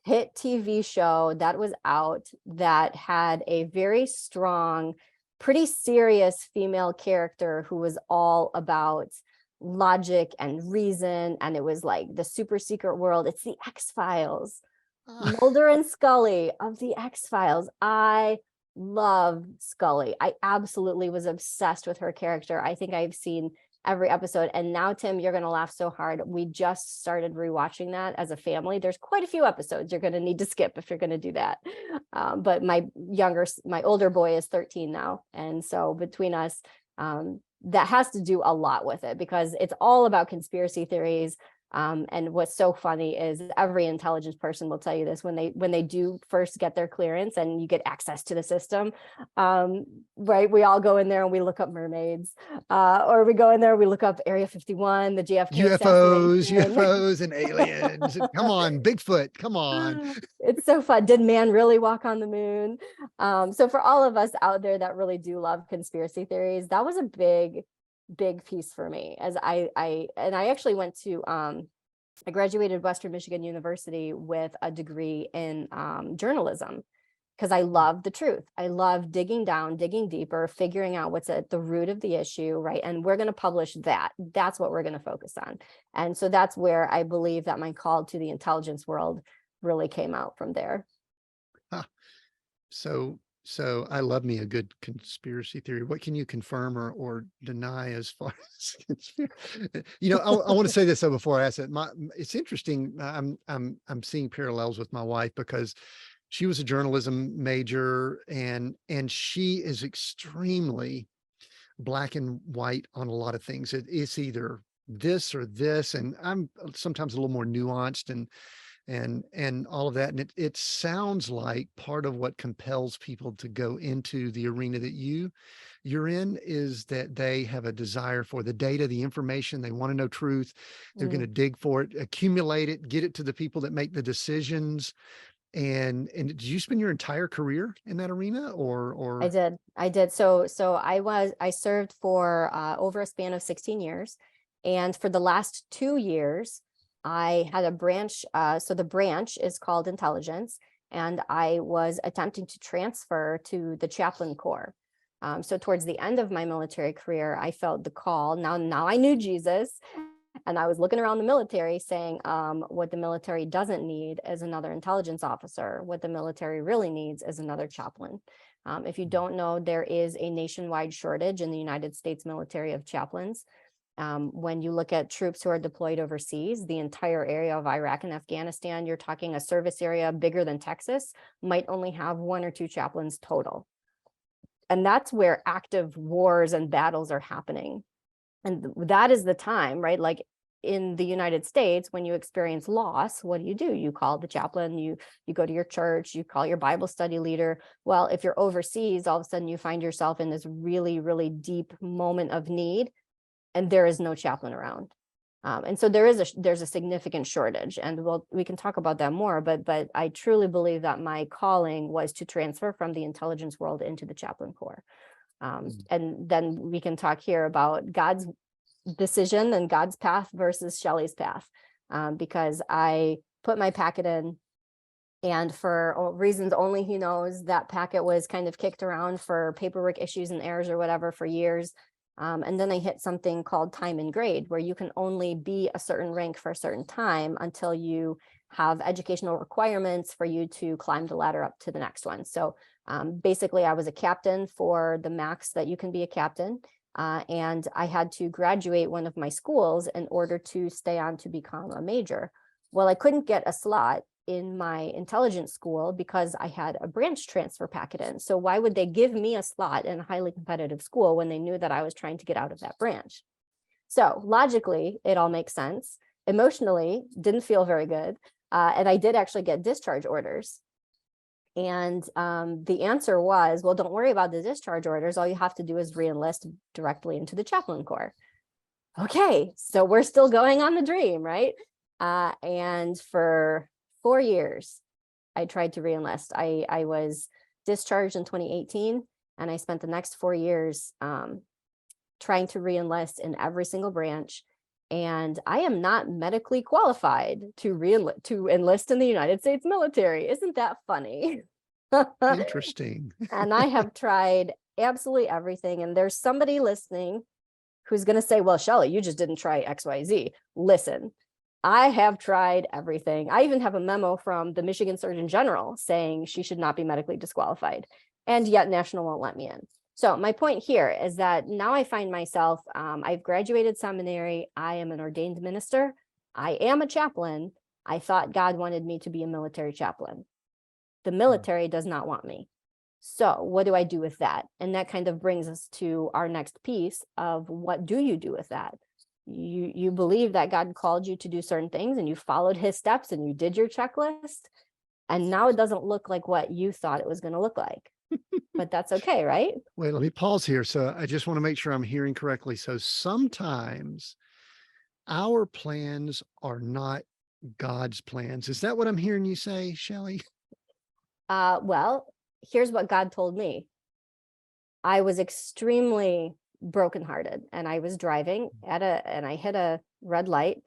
hit TV show that was out that had a very strong, pretty serious female character who was all about logic and reason, and it was like the super secret world. It's the X-Files.
Ah,
Mulder and Scully of the X-Files. I love Scully. I absolutely was obsessed with her character. I think I've seen every episode. And now, Tim, you're going to laugh so hard. We just started rewatching that as a family. There's quite a few episodes you're going to need to skip if you're going to do that. But my older boy is 13 now. And so between us, that has to do a lot with it because it's all about conspiracy theories. And what's so funny is every intelligence person will tell you this when they do first get their clearance and you get access to the system, right? We all go in there and we look up mermaids, or we go in there, we look up Area 51, the JFK assassination.
UFOs and aliens. Come on, Bigfoot. Come on.
It's so fun. Did man really walk on the moon? So for all of us out there that really do love conspiracy theories, that was a big piece for me as I actually went to I graduated Western Michigan University with a degree in journalism because I love the truth. I love digging down, digging deeper, figuring out what's at the root of the issue, right? And we're going to publish that. That's what we're going to focus on. And so that's where I believe that my call to the intelligence world really came out from there.
Huh. So I love me a good conspiracy theory. What can you confirm or deny as far as I want to say this though before I ask it. It's interesting. I'm seeing parallels with my wife because she was a journalism major and she is extremely black and white on a lot of things. It's either this or this, and I'm sometimes a little more nuanced and all of that. And it sounds like part of what compels people to go into the arena that you're in is that they have a desire for the data, the information. They want to know truth. They're going to dig for it, accumulate it, get it to the people that make the decisions. And did you spend your entire career in that arena
I
or
did. So I served for over a span of 16 years. And for the last 2 years, I had a branch. So the branch is called intelligence. And I was attempting to transfer to the chaplain corps. So towards the end of my military career, I felt the call. Now I knew Jesus. And I was looking around the military saying, what the military doesn't need is another intelligence officer. What the military really needs is another chaplain. If you don't know, there is a nationwide shortage in the United States military of chaplains. When you look at troops who are deployed overseas, the entire area of Iraq and Afghanistan, you're talking a service area bigger than Texas, might only have 1 or 2 chaplains total. And that's where active wars and battles are happening. And that is the time, right? Like in the United States, when you experience loss, what do? You call the chaplain, you go to your church, you call your Bible study leader. Well, if you're overseas, all of a sudden you find yourself in this really, really deep moment of need, and there is no chaplain around. And so there's a significant shortage, and we can talk about that more, but I truly believe that my calling was to transfer from the intelligence world into the chaplain corps. And then we can talk here about God's decision and God's path versus Shelly's path, because I put my packet in, and for reasons only he knows, that packet was kind of kicked around for paperwork issues and errors or whatever for years. And then I hit something called time and grade, where you can only be a certain rank for a certain time until you have educational requirements for you to climb the ladder up to the next one. So basically, I was a captain for the max that you can be a captain. And I had to graduate one of my schools in order to stay on to become a major. Well, I couldn't get a slot in my intelligence school because I had a branch transfer packet in. So why would they give me a slot in a highly competitive school when they knew that I was trying to get out of that branch? So logically, it all makes sense. Emotionally, didn't feel very good. And I did actually get discharge orders. And the answer was, well, don't worry about the discharge orders. All you have to do is re-enlist directly into the chaplain corps. Okay, so we're still going on the dream, right? And for 4 years, I tried to re-enlist. I was discharged in 2018, and I spent the next 4 years trying to re-enlist in every single branch. And I am not medically qualified to enlist in the United States military. Isn't that funny?
Interesting.
And I have tried absolutely everything. And there's somebody listening who's going to say, well, Shelly, you just didn't try XYZ. Listen, I have tried everything. I even have a memo from the Michigan Surgeon General saying she should not be medically disqualified. And yet National won't let me in. So my point here is that now I find myself, I've graduated seminary. I am an ordained minister. I am a chaplain. I thought God wanted me to be a military chaplain. The military does not want me. So what do I do with that? And that kind of brings us to our next piece of what do you do with that? You believe that God called you to do certain things, and you followed his steps and you did your checklist. And now it doesn't look like what you thought it was going to look like. But that's okay, right?
Wait, let me pause here. So I just want to make sure I'm hearing correctly. So sometimes our plans are not God's plans. Is that what I'm hearing you say, Shelly?
Well, here's what God told me. I was extremely brokenhearted, and I was driving and I hit a red light.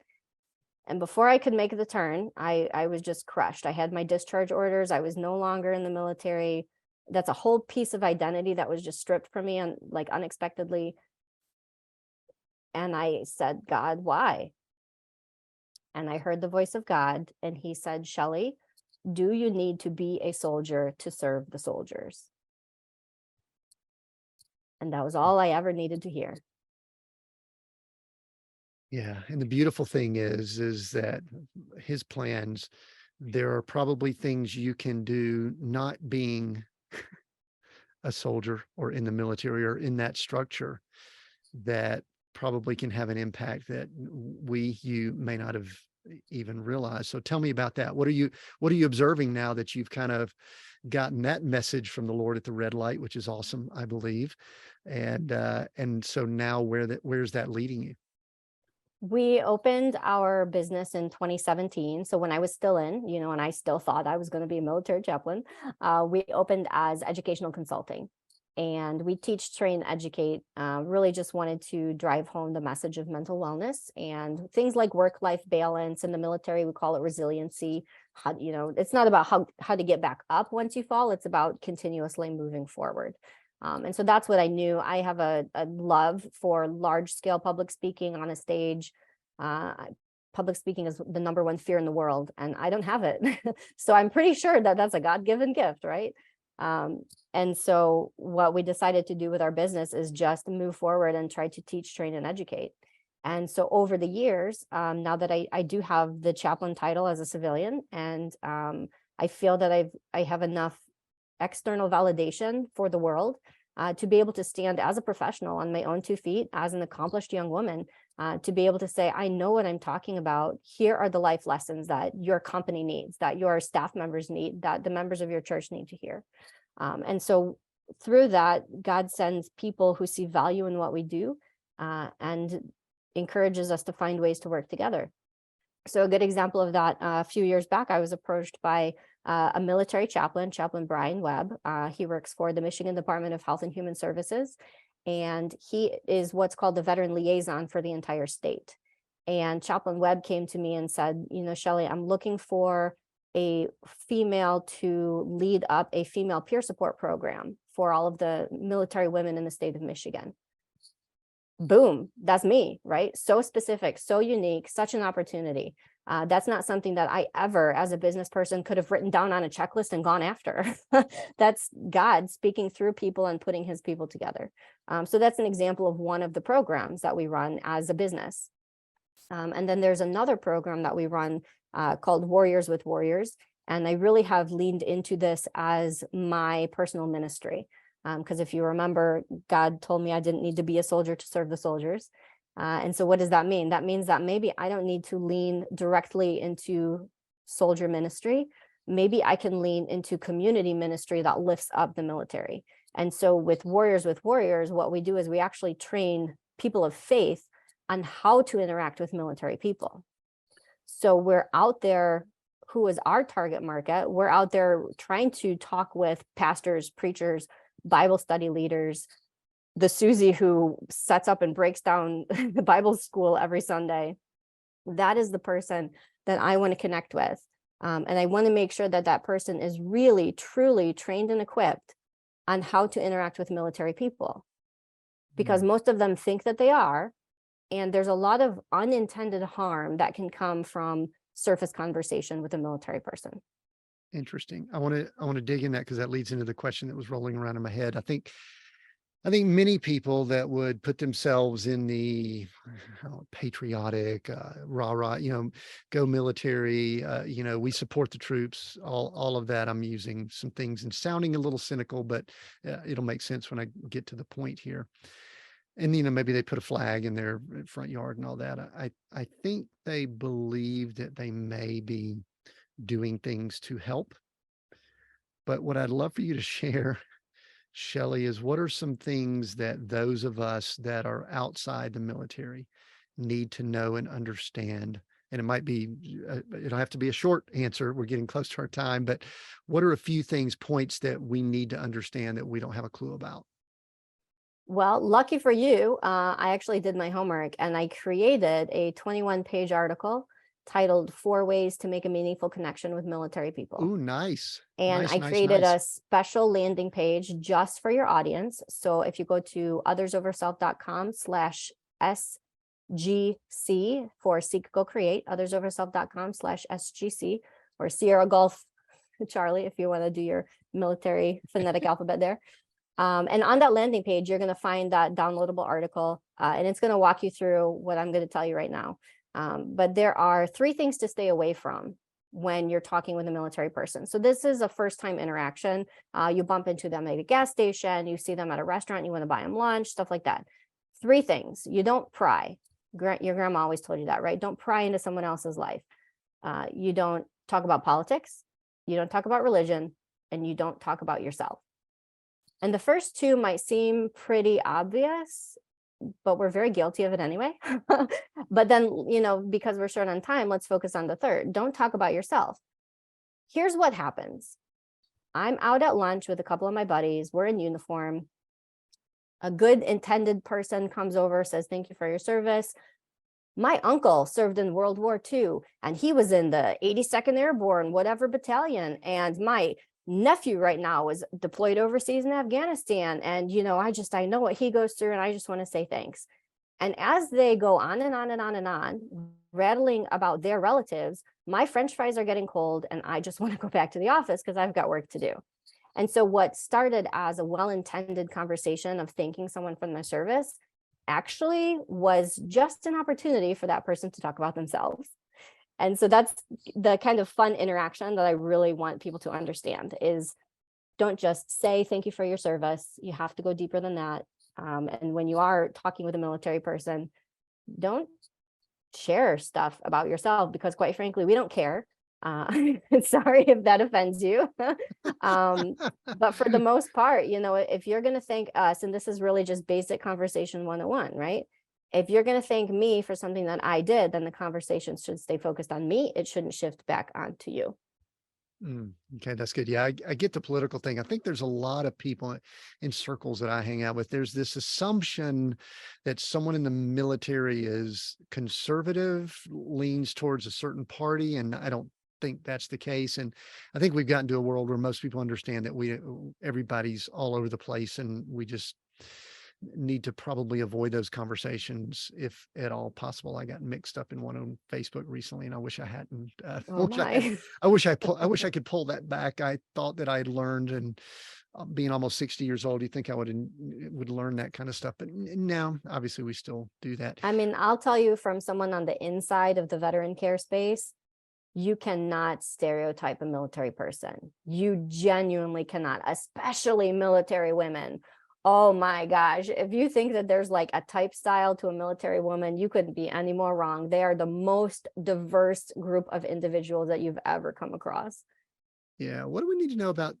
And before I could make the turn, I was just crushed. I had my discharge orders. I was no longer in the military. That's a whole piece of identity that was just stripped from me, and like unexpectedly. And I said, God, why? And I heard the voice of God, and he said, Shelly, do you need to be a soldier to serve the soldiers? And that was all I ever needed to hear.
Yeah. And the beautiful thing is that his plans, there are probably things you can do not being a soldier or in the military or in that structure that probably can have an impact that you may not have even realized. So tell me about that. What are you observing now that you've kind of gotten that message from the Lord at the red light, which is awesome, I believe. And so now where's that leading you?
We opened our business in 2017. So when I was still in, and I still thought I was going to be a military chaplain, we opened as educational consulting. And we teach, train, educate, really just wanted to drive home the message of mental wellness and things like work-life balance. In the military, we call it resiliency. It's not about how to get back up once you fall. It's about continuously moving forward. And so that's what I knew. I have a love for large scale public speaking on a stage. Public speaking is the #1 fear in the world, and I don't have it. So I'm pretty sure that that's a God-given gift, right? And so what we decided to do with our business is just move forward and try to teach, train, and educate. And so over the years, now that I do have the chaplain title as a civilian, and I feel that I have enough external validation for the world to be able to stand as a professional on my own 2 feet, as an accomplished young woman, to be able to say, I know what I'm talking about. Here are the life lessons that your company needs, that your staff members need, that the members of your church need to hear. And so through that, God sends people who see value in what we do, and encourages us to find ways to work together. So a good example of that, a few years back, I was approached by a military chaplain, Chaplain Brian Webb. He works for the Michigan Department of Health and Human Services, and he is what's called the veteran liaison for the entire state. And Chaplain Webb came to me and said, Shelly, I'm looking for a female to lead up a female peer support program for all of the military women in the state of Michigan. Boom, that's me, right? So specific, so unique, such an opportunity. That's not something that I ever, as a business person, could have written down on a checklist and gone after. That's God speaking through people and putting his people together. So that's an example of one of the programs that we run as a business. And then there's another program that we run called Warriors with Warriors. And I really have leaned into this as my personal ministry. Because if you remember, God told me I didn't need to be a soldier to serve the soldiers. And so what does that mean? That means that maybe I don't need to lean directly into soldier ministry. Maybe I can lean into community ministry that lifts up the military. And so with Warriors, what we do is we actually train people of faith on how to interact with military people. So we're out there, who is our target market? We're out there trying to talk with pastors, preachers, Bible study leaders, the Susie who sets up and breaks down the Bible school every Sunday. That is the person that I want to connect with. And I want to make sure that that person is really, truly trained and equipped on how to interact with military people, because most of them think that they are. And there's a lot of unintended harm that can come from surface conversation with a military person.
Interesting. I want to dig in that, because that leads into the question that was rolling around in my head. I think many people that would put themselves in the patriotic, rah, go military, we support the troops, all of that. I'm using some things and sounding a little cynical, but it'll make sense when I get to the point here. And, maybe they put a flag in their front yard and all that. I think they believe that they may be doing things to help. But what I'd love for you to share, Shelly, is what are some things that those of us that are outside the military need to know and understand? And it might be, it'll have to be a short answer. We're getting close to our time, but what are a few points that we need to understand that we don't have a clue about?
Well, lucky for you, I actually did my homework and I created a 21-page article titled 4 Ways to Make a Meaningful Connection with Military People.
Ooh, nice.
And
nice,
I
nice,
created
nice.
a special landing page just for your audience. So if you go to othersoverself.com/SGC for Seek Go Create, othersoverself.com/SGC, or Sierra Golf Charlie, if you want to do your military phonetic alphabet there. And on that landing page, you're going to find that downloadable article, and it's going to walk you through what I'm going to tell you right now. But there are 3 things to stay away from when you're talking with a military person. So this is a first-time interaction. You bump into them at a gas station, you see them at a restaurant, you want to buy them lunch, stuff like that. 3 things. You don't pry. Your grandma always told you that, right? Don't pry into someone else's life. You don't talk about politics, you don't talk about religion, and you don't talk about yourself. And the first 2 might seem pretty obvious, but we're very guilty of it anyway. But then, because we're short on time, let's focus on the third. Don't talk about yourself. Here's what happens. I'm out at lunch with a couple of my buddies. We're in uniform. A good intended person comes over, says, thank you for your service. My uncle served in World War II, and he was in the 82nd Airborne, whatever battalion. And my nephew right now is deployed overseas in Afghanistan. And, I know what he goes through, and I just want to say thanks. And as they go on and on and on and on, rattling about their relatives, my French fries are getting cold and I just want to go back to the office because I've got work to do. And so what started as a well-intended conversation of thanking someone for their service actually was just an opportunity for that person to talk about themselves. And so that's the kind of fun interaction that I really want people to understand is don't just say thank you for your service. You have to go deeper than that. And when you are talking with a military person, don't share stuff about yourself because quite frankly, we don't care. Sorry if that offends you. But for the most part, you know, if you're going to thank us, and this is really just basic conversation 101, right? If you're going to thank me for something that I did, then the conversation should stay focused on me. It shouldn't shift back onto you.
Okay, that's good. Yeah, I get the political thing. I think there's a lot of people in circles that I hang out with. There's this assumption that someone in the military is conservative, leans towards a certain party, and I don't think that's the case. And I think we've gotten to a world where most people understand that everybody's all over the place, and we just need to probably avoid those conversations if at all possible. I got mixed up in one on Facebook recently, and I wish I hadn't.
Oh my.
I wish I could pull that back. I thought that I had learned, and being almost 60 years old, you think I would learn that kind of stuff, but now obviously we still do that.
I mean, I'll tell you from someone on the inside of the veteran care space, you cannot stereotype a military person. You genuinely cannot, especially military women. Oh my gosh, if you think that there's like a type style to a military woman, you couldn't be any more wrong. They are the most diverse group of individuals that you've ever come across.
Yeah. What do we need to know about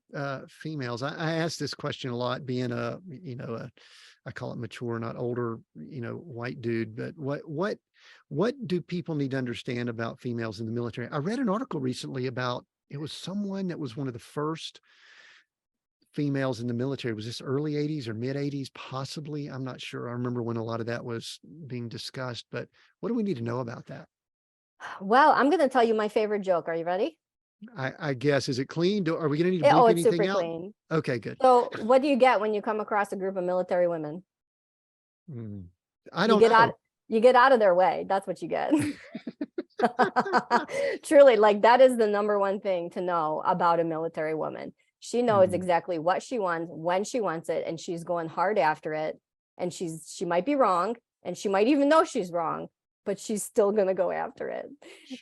females? I ask this question a lot, being I call it mature, not older, white dude, but what do people need to understand about females in the military? I read an article recently about, it was someone that was one of the first females in the military. Was this early 80s or mid 80s? Possibly. I'm not sure. I remember when a lot of that was being discussed, but what do we need to know about that?
Well, I'm going to tell you my favorite joke. Are you ready?
I guess, is it clean? Are we going to need to
Oh,
bleep
it's super
anything out?
clean.
Okay, good.
So what do you get when you come across a group of military women?
I
You
don't
get
know.
out, you get out of their way. That's what you get. Truly, like that is the number one thing to know about a military woman. She knows exactly what she wants, when she wants it, and she's going hard after it. And she might be wrong, and she might even know she's wrong, but she's still going to go after it.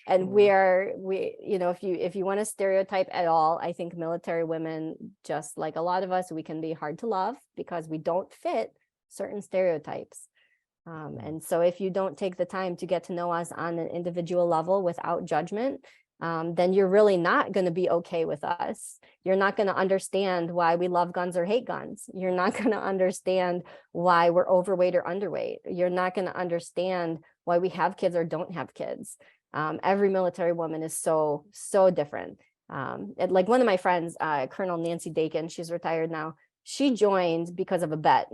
And if you want to stereotype at all, I think military women, just like a lot of us, we can be hard to love because we don't fit certain stereotypes. And so if you don't take the time to get to know us on an individual level without judgment, then you're really not going to be okay with us. You're not going to understand why we love guns or hate guns. You're not going to understand why we're overweight or underweight. You're not going to understand why we have kids or don't have kids. Every military woman is so different. Like one of my friends, Colonel Nancy Dakin, she's retired now. She joined because of a bet.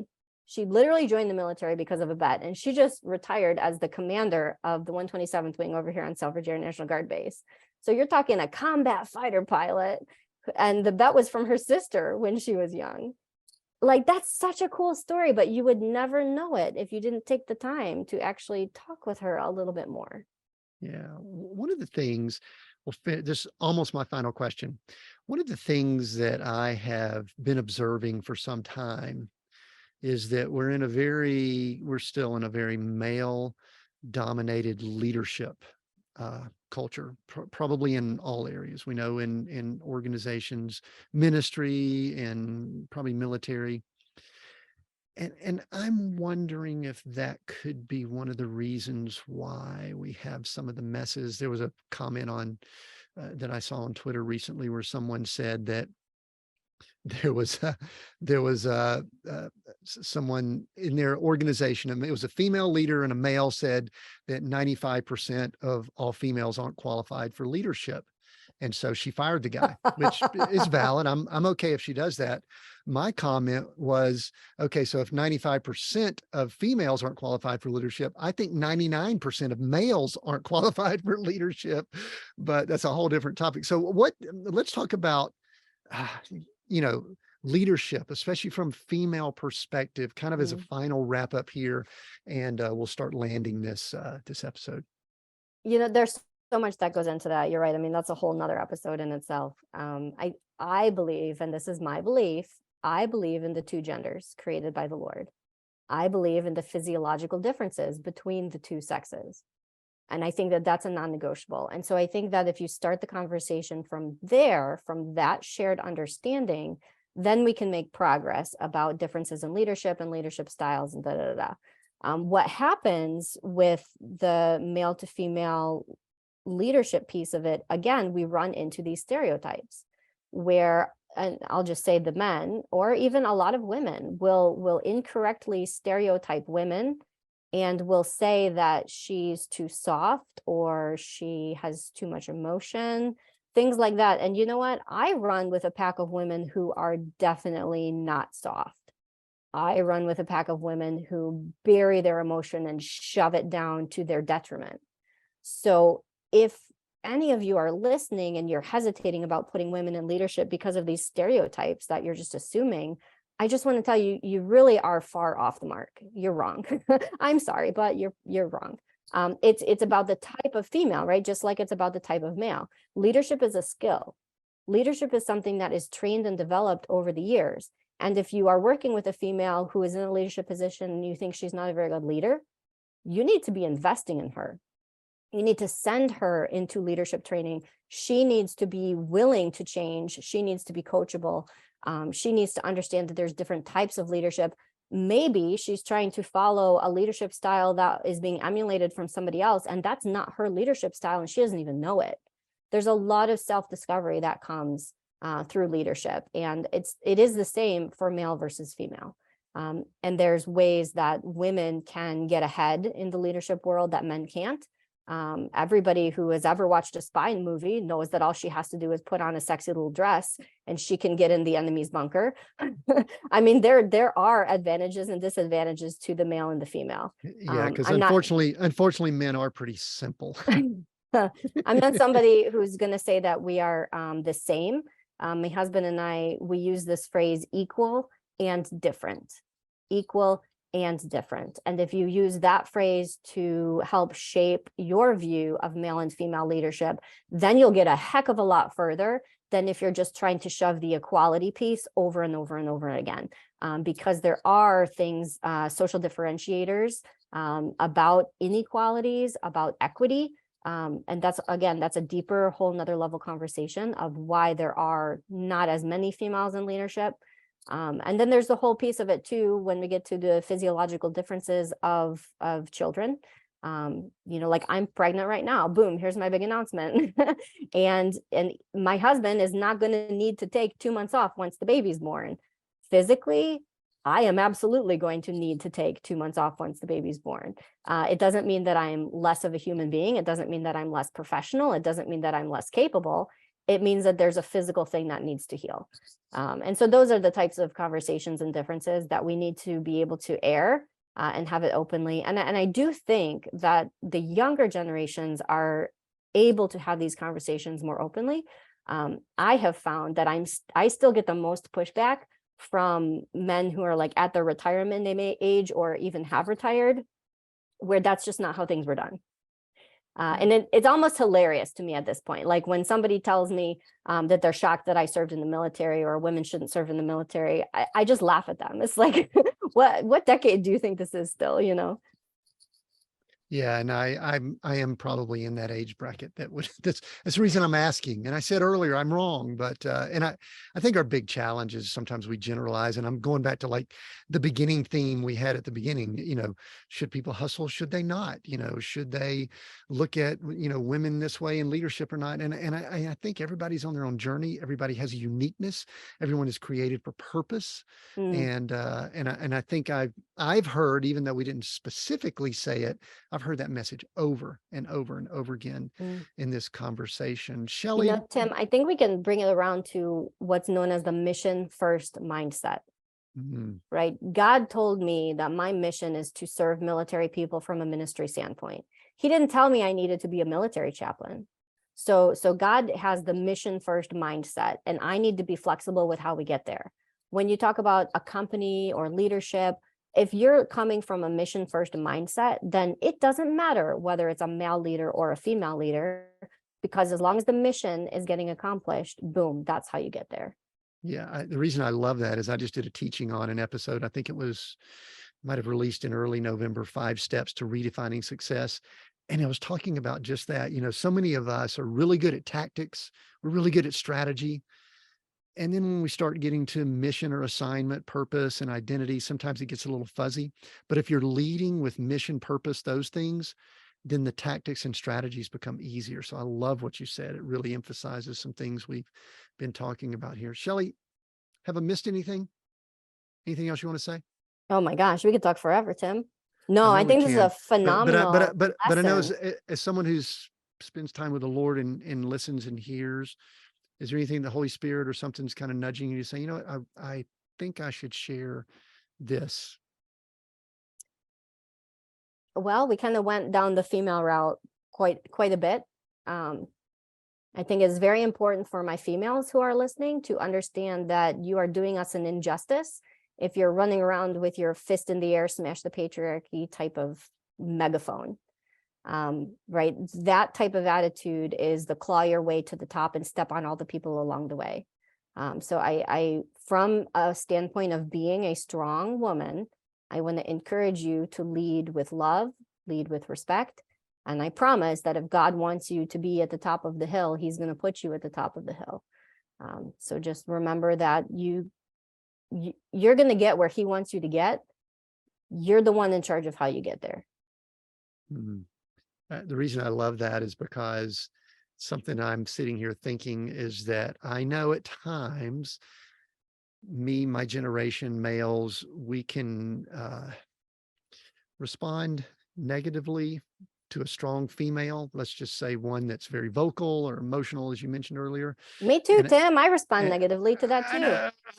She literally joined the military because of a bet, and she just retired as the commander of the 127th Wing over here on Selfridge Air National Guard Base. So you're talking a combat fighter pilot, and the bet was from her sister when she was young. Like, that's such a cool story, but you would never know it if you didn't take the time to actually talk with her a little bit more.
Yeah. One of the things, this is almost my final question. One of the things that I have been observing for some time is that we're still in a very male dominated leadership culture, probably in all areas. We know in organizations, ministry, and probably military. And I'm wondering if that could be one of the reasons why we have some of the messes. There was a comment on that I saw on Twitter recently where someone said that there was someone in their organization, and it was a female leader, and a male said that 95% of all females aren't qualified for leadership. And so she fired the guy, which is valid. I'm okay if she does that. My comment was, okay, so if 95% of females aren't qualified for leadership, I think 99% of males aren't qualified for leadership, but that's a whole different topic. So let's talk about, you know, leadership, especially from female perspective, kind of as a
Mm.
final wrap up here, and we'll start landing this episode.
There's so much that goes into that. You're right. I mean, that's a whole nother episode in itself. I believe, and this is my belief, I believe in the two genders created by the Lord. I believe in the physiological differences between the two sexes. And I think that that's a non-negotiable. And so I think that if you start the conversation from there, from that shared understanding, then we can make progress about differences in leadership and leadership styles and da da da. What happens with the male to female leadership piece of it, again, we run into these stereotypes where, and I'll just say the men, or even a lot of women will incorrectly stereotype women and will say that she's too soft or she has too much emotion, things like that. And you know what? I run with a pack of women who are definitely not soft. I run with a pack of women who bury their emotion and shove it down to their detriment. So if any of you are listening and you're hesitating about putting women in leadership because of these stereotypes that you're just assuming, I just want to tell you, you really are far off the mark. You're wrong. I'm sorry, but you're wrong. It's about the type of female, right? Just like it's about the type of male. Leadership is a skill. Leadership is something that is trained and developed over the years. And if you are working with a female who is in a leadership position and you think she's not a very good leader, you need to be investing in her. You need to send her into leadership training. She needs to be willing to change. She needs to be coachable. She needs to understand that there's different types of leadership. Maybe she's trying to follow a leadership style that is being emulated from somebody else, and that's not her leadership style, and she doesn't even know it. There's a lot of self-discovery that comes through leadership, and it is the same for male versus female. And there's ways that women can get ahead in the leadership world that men can't. Everybody who has ever watched a spy movie knows that all she has to do is put on a sexy little dress and she can get in the enemy's bunker. I mean, there are advantages and disadvantages to the male and the female.
Yeah, because
I'm not
unfortunately, men are pretty simple.
I'm not somebody who's going to say that we are the same. My husband and I, we use this phrase equal and different. Equal and different. And if you use that phrase to help shape your view of male and female leadership, then you'll get a heck of a lot further than if you're just trying to shove the equality piece over and over and over again. Because there are things, social differentiators about inequalities, about equity. And that's a deeper whole nother level conversation of why there are not as many females in leadership. And then there's the whole piece of it too, when we get to the physiological differences of children. Like I'm pregnant right now, boom, here's my big announcement. and my husband is not going to need to take 2 months off once the baby's born. Physically, I am absolutely going to need to take 2 months off once the baby's born. It doesn't mean that I'm less of a human being. It doesn't mean that I'm less professional. It doesn't mean that I'm less capable. It means that there's a physical thing that needs to heal. And so those are the types of conversations and differences that we need to be able to air and have it openly. And I do think that the younger generations are able to have these conversations more openly. I have found that I still get the most pushback from men who are like at their retirement age or even have retired, where that's just not how things were done. And it's almost hilarious to me at this point. Like when somebody tells me that they're shocked that I served in the military or women shouldn't serve in the military, I just laugh at them. It's like, what decade do you think this is still,
Yeah, and I am probably in that age bracket that would that's the reason I'm asking. And I said earlier I'm wrong, but and I think our big challenge is sometimes we generalize, and I'm going back to like the beginning theme we had at the beginning, should people hustle? Should they not? Should they look at women this way in leadership or not? And I think everybody's on their own journey. Everybody has a uniqueness. Everyone is created for purpose.
Mm.
And I think I've heard, even though we didn't specifically say it, I've heard that message over and over and over again
Mm.
in this conversation. Shelly.
Tim, I think we can bring it around to what's known as the mission first mindset, right? God told me that my mission is to serve military people from a ministry standpoint. He didn't tell me I needed to be a military chaplain. So God has the mission first mindset, and I need to be flexible with how we get there. when you talk about a company or leadership, if you're coming from a mission first mindset, then it doesn't matter whether it's a male leader or a female leader, because as long as the mission is getting accomplished, boom, that's how you get there.
Yeah. The reason I love that is I just did a teaching on an episode. I think it was, might have released in early November, 5 steps to redefining success. And I was talking about just that. So many of us are really good at tactics. We're really good at strategy. And then when we start getting to mission or assignment, purpose and identity, sometimes it gets a little fuzzy. But if you're leading with mission, purpose, those things, then the tactics and strategies become easier. So I love what you said. It really emphasizes some things we've been talking about here. Shelly, have I missed anything? Anything else you want to say?
Oh my gosh, we could talk forever, Tim.
I
No, I
know we
think this is a
can,
phenomenal
but I know
lesson.
as someone who's spends time with the Lord and listens and hears, is there anything the Holy Spirit or something's kind of nudging you to say, what, I think I should share this?
Well, we kind of went down the female route quite a bit. I think it's very important for my females who are listening to understand that you are doing us an injustice if you're running around with your fist in the air, smash the patriarchy type of megaphone. Right? That type of attitude is the claw your way to the top and step on all the people along the way. So I, from a standpoint of being a strong woman, I want to encourage you to lead with love, lead with respect. And I promise that if God wants you to be at the top of the hill, he's going to put you at the top of the hill. So just remember that you're going to get where he wants you to get. You're the one in charge of how you get there.
Mm-hmm. The reason I love that is because something I'm sitting here thinking is that I know at times my generation, males, we can respond negatively to a strong female. Let's just say one that's very vocal or emotional, as you mentioned earlier.
Me too,
And
Tim. I respond negatively to that too.
I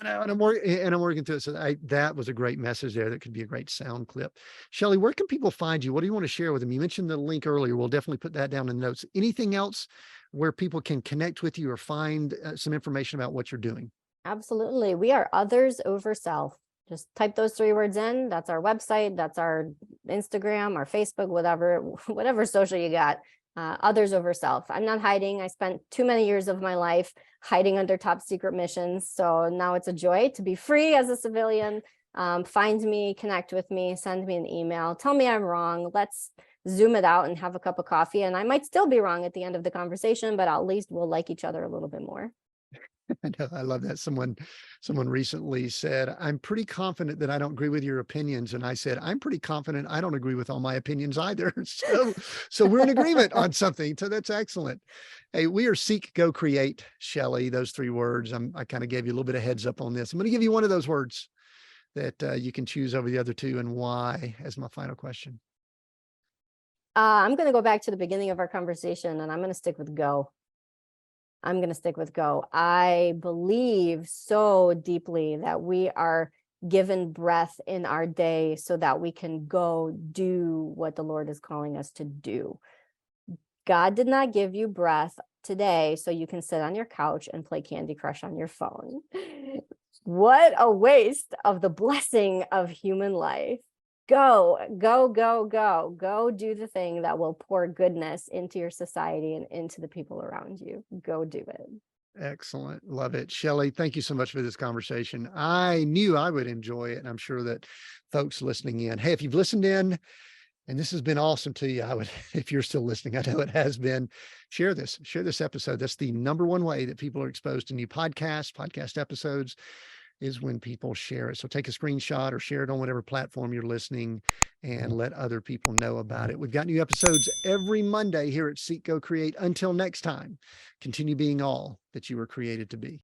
know, and I'm working through it. So that was a great message there. That could be a great sound clip. Shelly, where can people find you? What do you want to share with them? You mentioned the link earlier. We'll definitely put that down in the notes. Anything else where people can connect with you or find some information about what you're doing?
Absolutely. We are Others Over Self. Just type those 3 words in. That's our website. That's our Instagram, our Facebook, whatever social you got. Others Over Self. I'm not hiding. I spent too many years of my life hiding under top secret missions. So now it's a joy to be free as a civilian. Find me, connect with me, send me an email, tell me I'm wrong. Let's zoom it out and have a cup of coffee. And I might still be wrong at the end of the conversation, but at least we'll like each other a little bit more.
I know, I love that. Someone recently said, I'm pretty confident that I don't agree with your opinions. And I said, I'm pretty confident I don't agree with all my opinions either. So we're in agreement on something. So that's excellent. Hey, we are Seek, Go, Create, Shelly, those 3 words. I kind of gave you a little bit of heads up on this. I'm going to give you one of those words that you can choose over the other 2 and why as my final question.
I'm going to go back to the beginning of our conversation and I'm going to stick with go. I'm going to stick with go. I believe so deeply that we are given breath in our day so that we can go do what the Lord is calling us to do. God did not give you breath today so you can sit on your couch and play Candy Crush on your phone. What a waste of the blessing of human life. Go do the thing that will pour goodness into your society and into the people around you. Go do it.
Excellent. Love it. Shelly, thank you so much for this conversation. I knew I would enjoy it. And I'm sure that folks listening in, hey, if you've listened in and this has been awesome to you, I would, if you're still listening, I know it has been, share this episode. That's the #1 way that people are exposed to new podcast episodes, is when people share it. So take a screenshot or share it on whatever platform you're listening and let other people know about it. We've got new episodes every Monday here at Seek, Go, Create. Until next time, continue being all that you were created to be.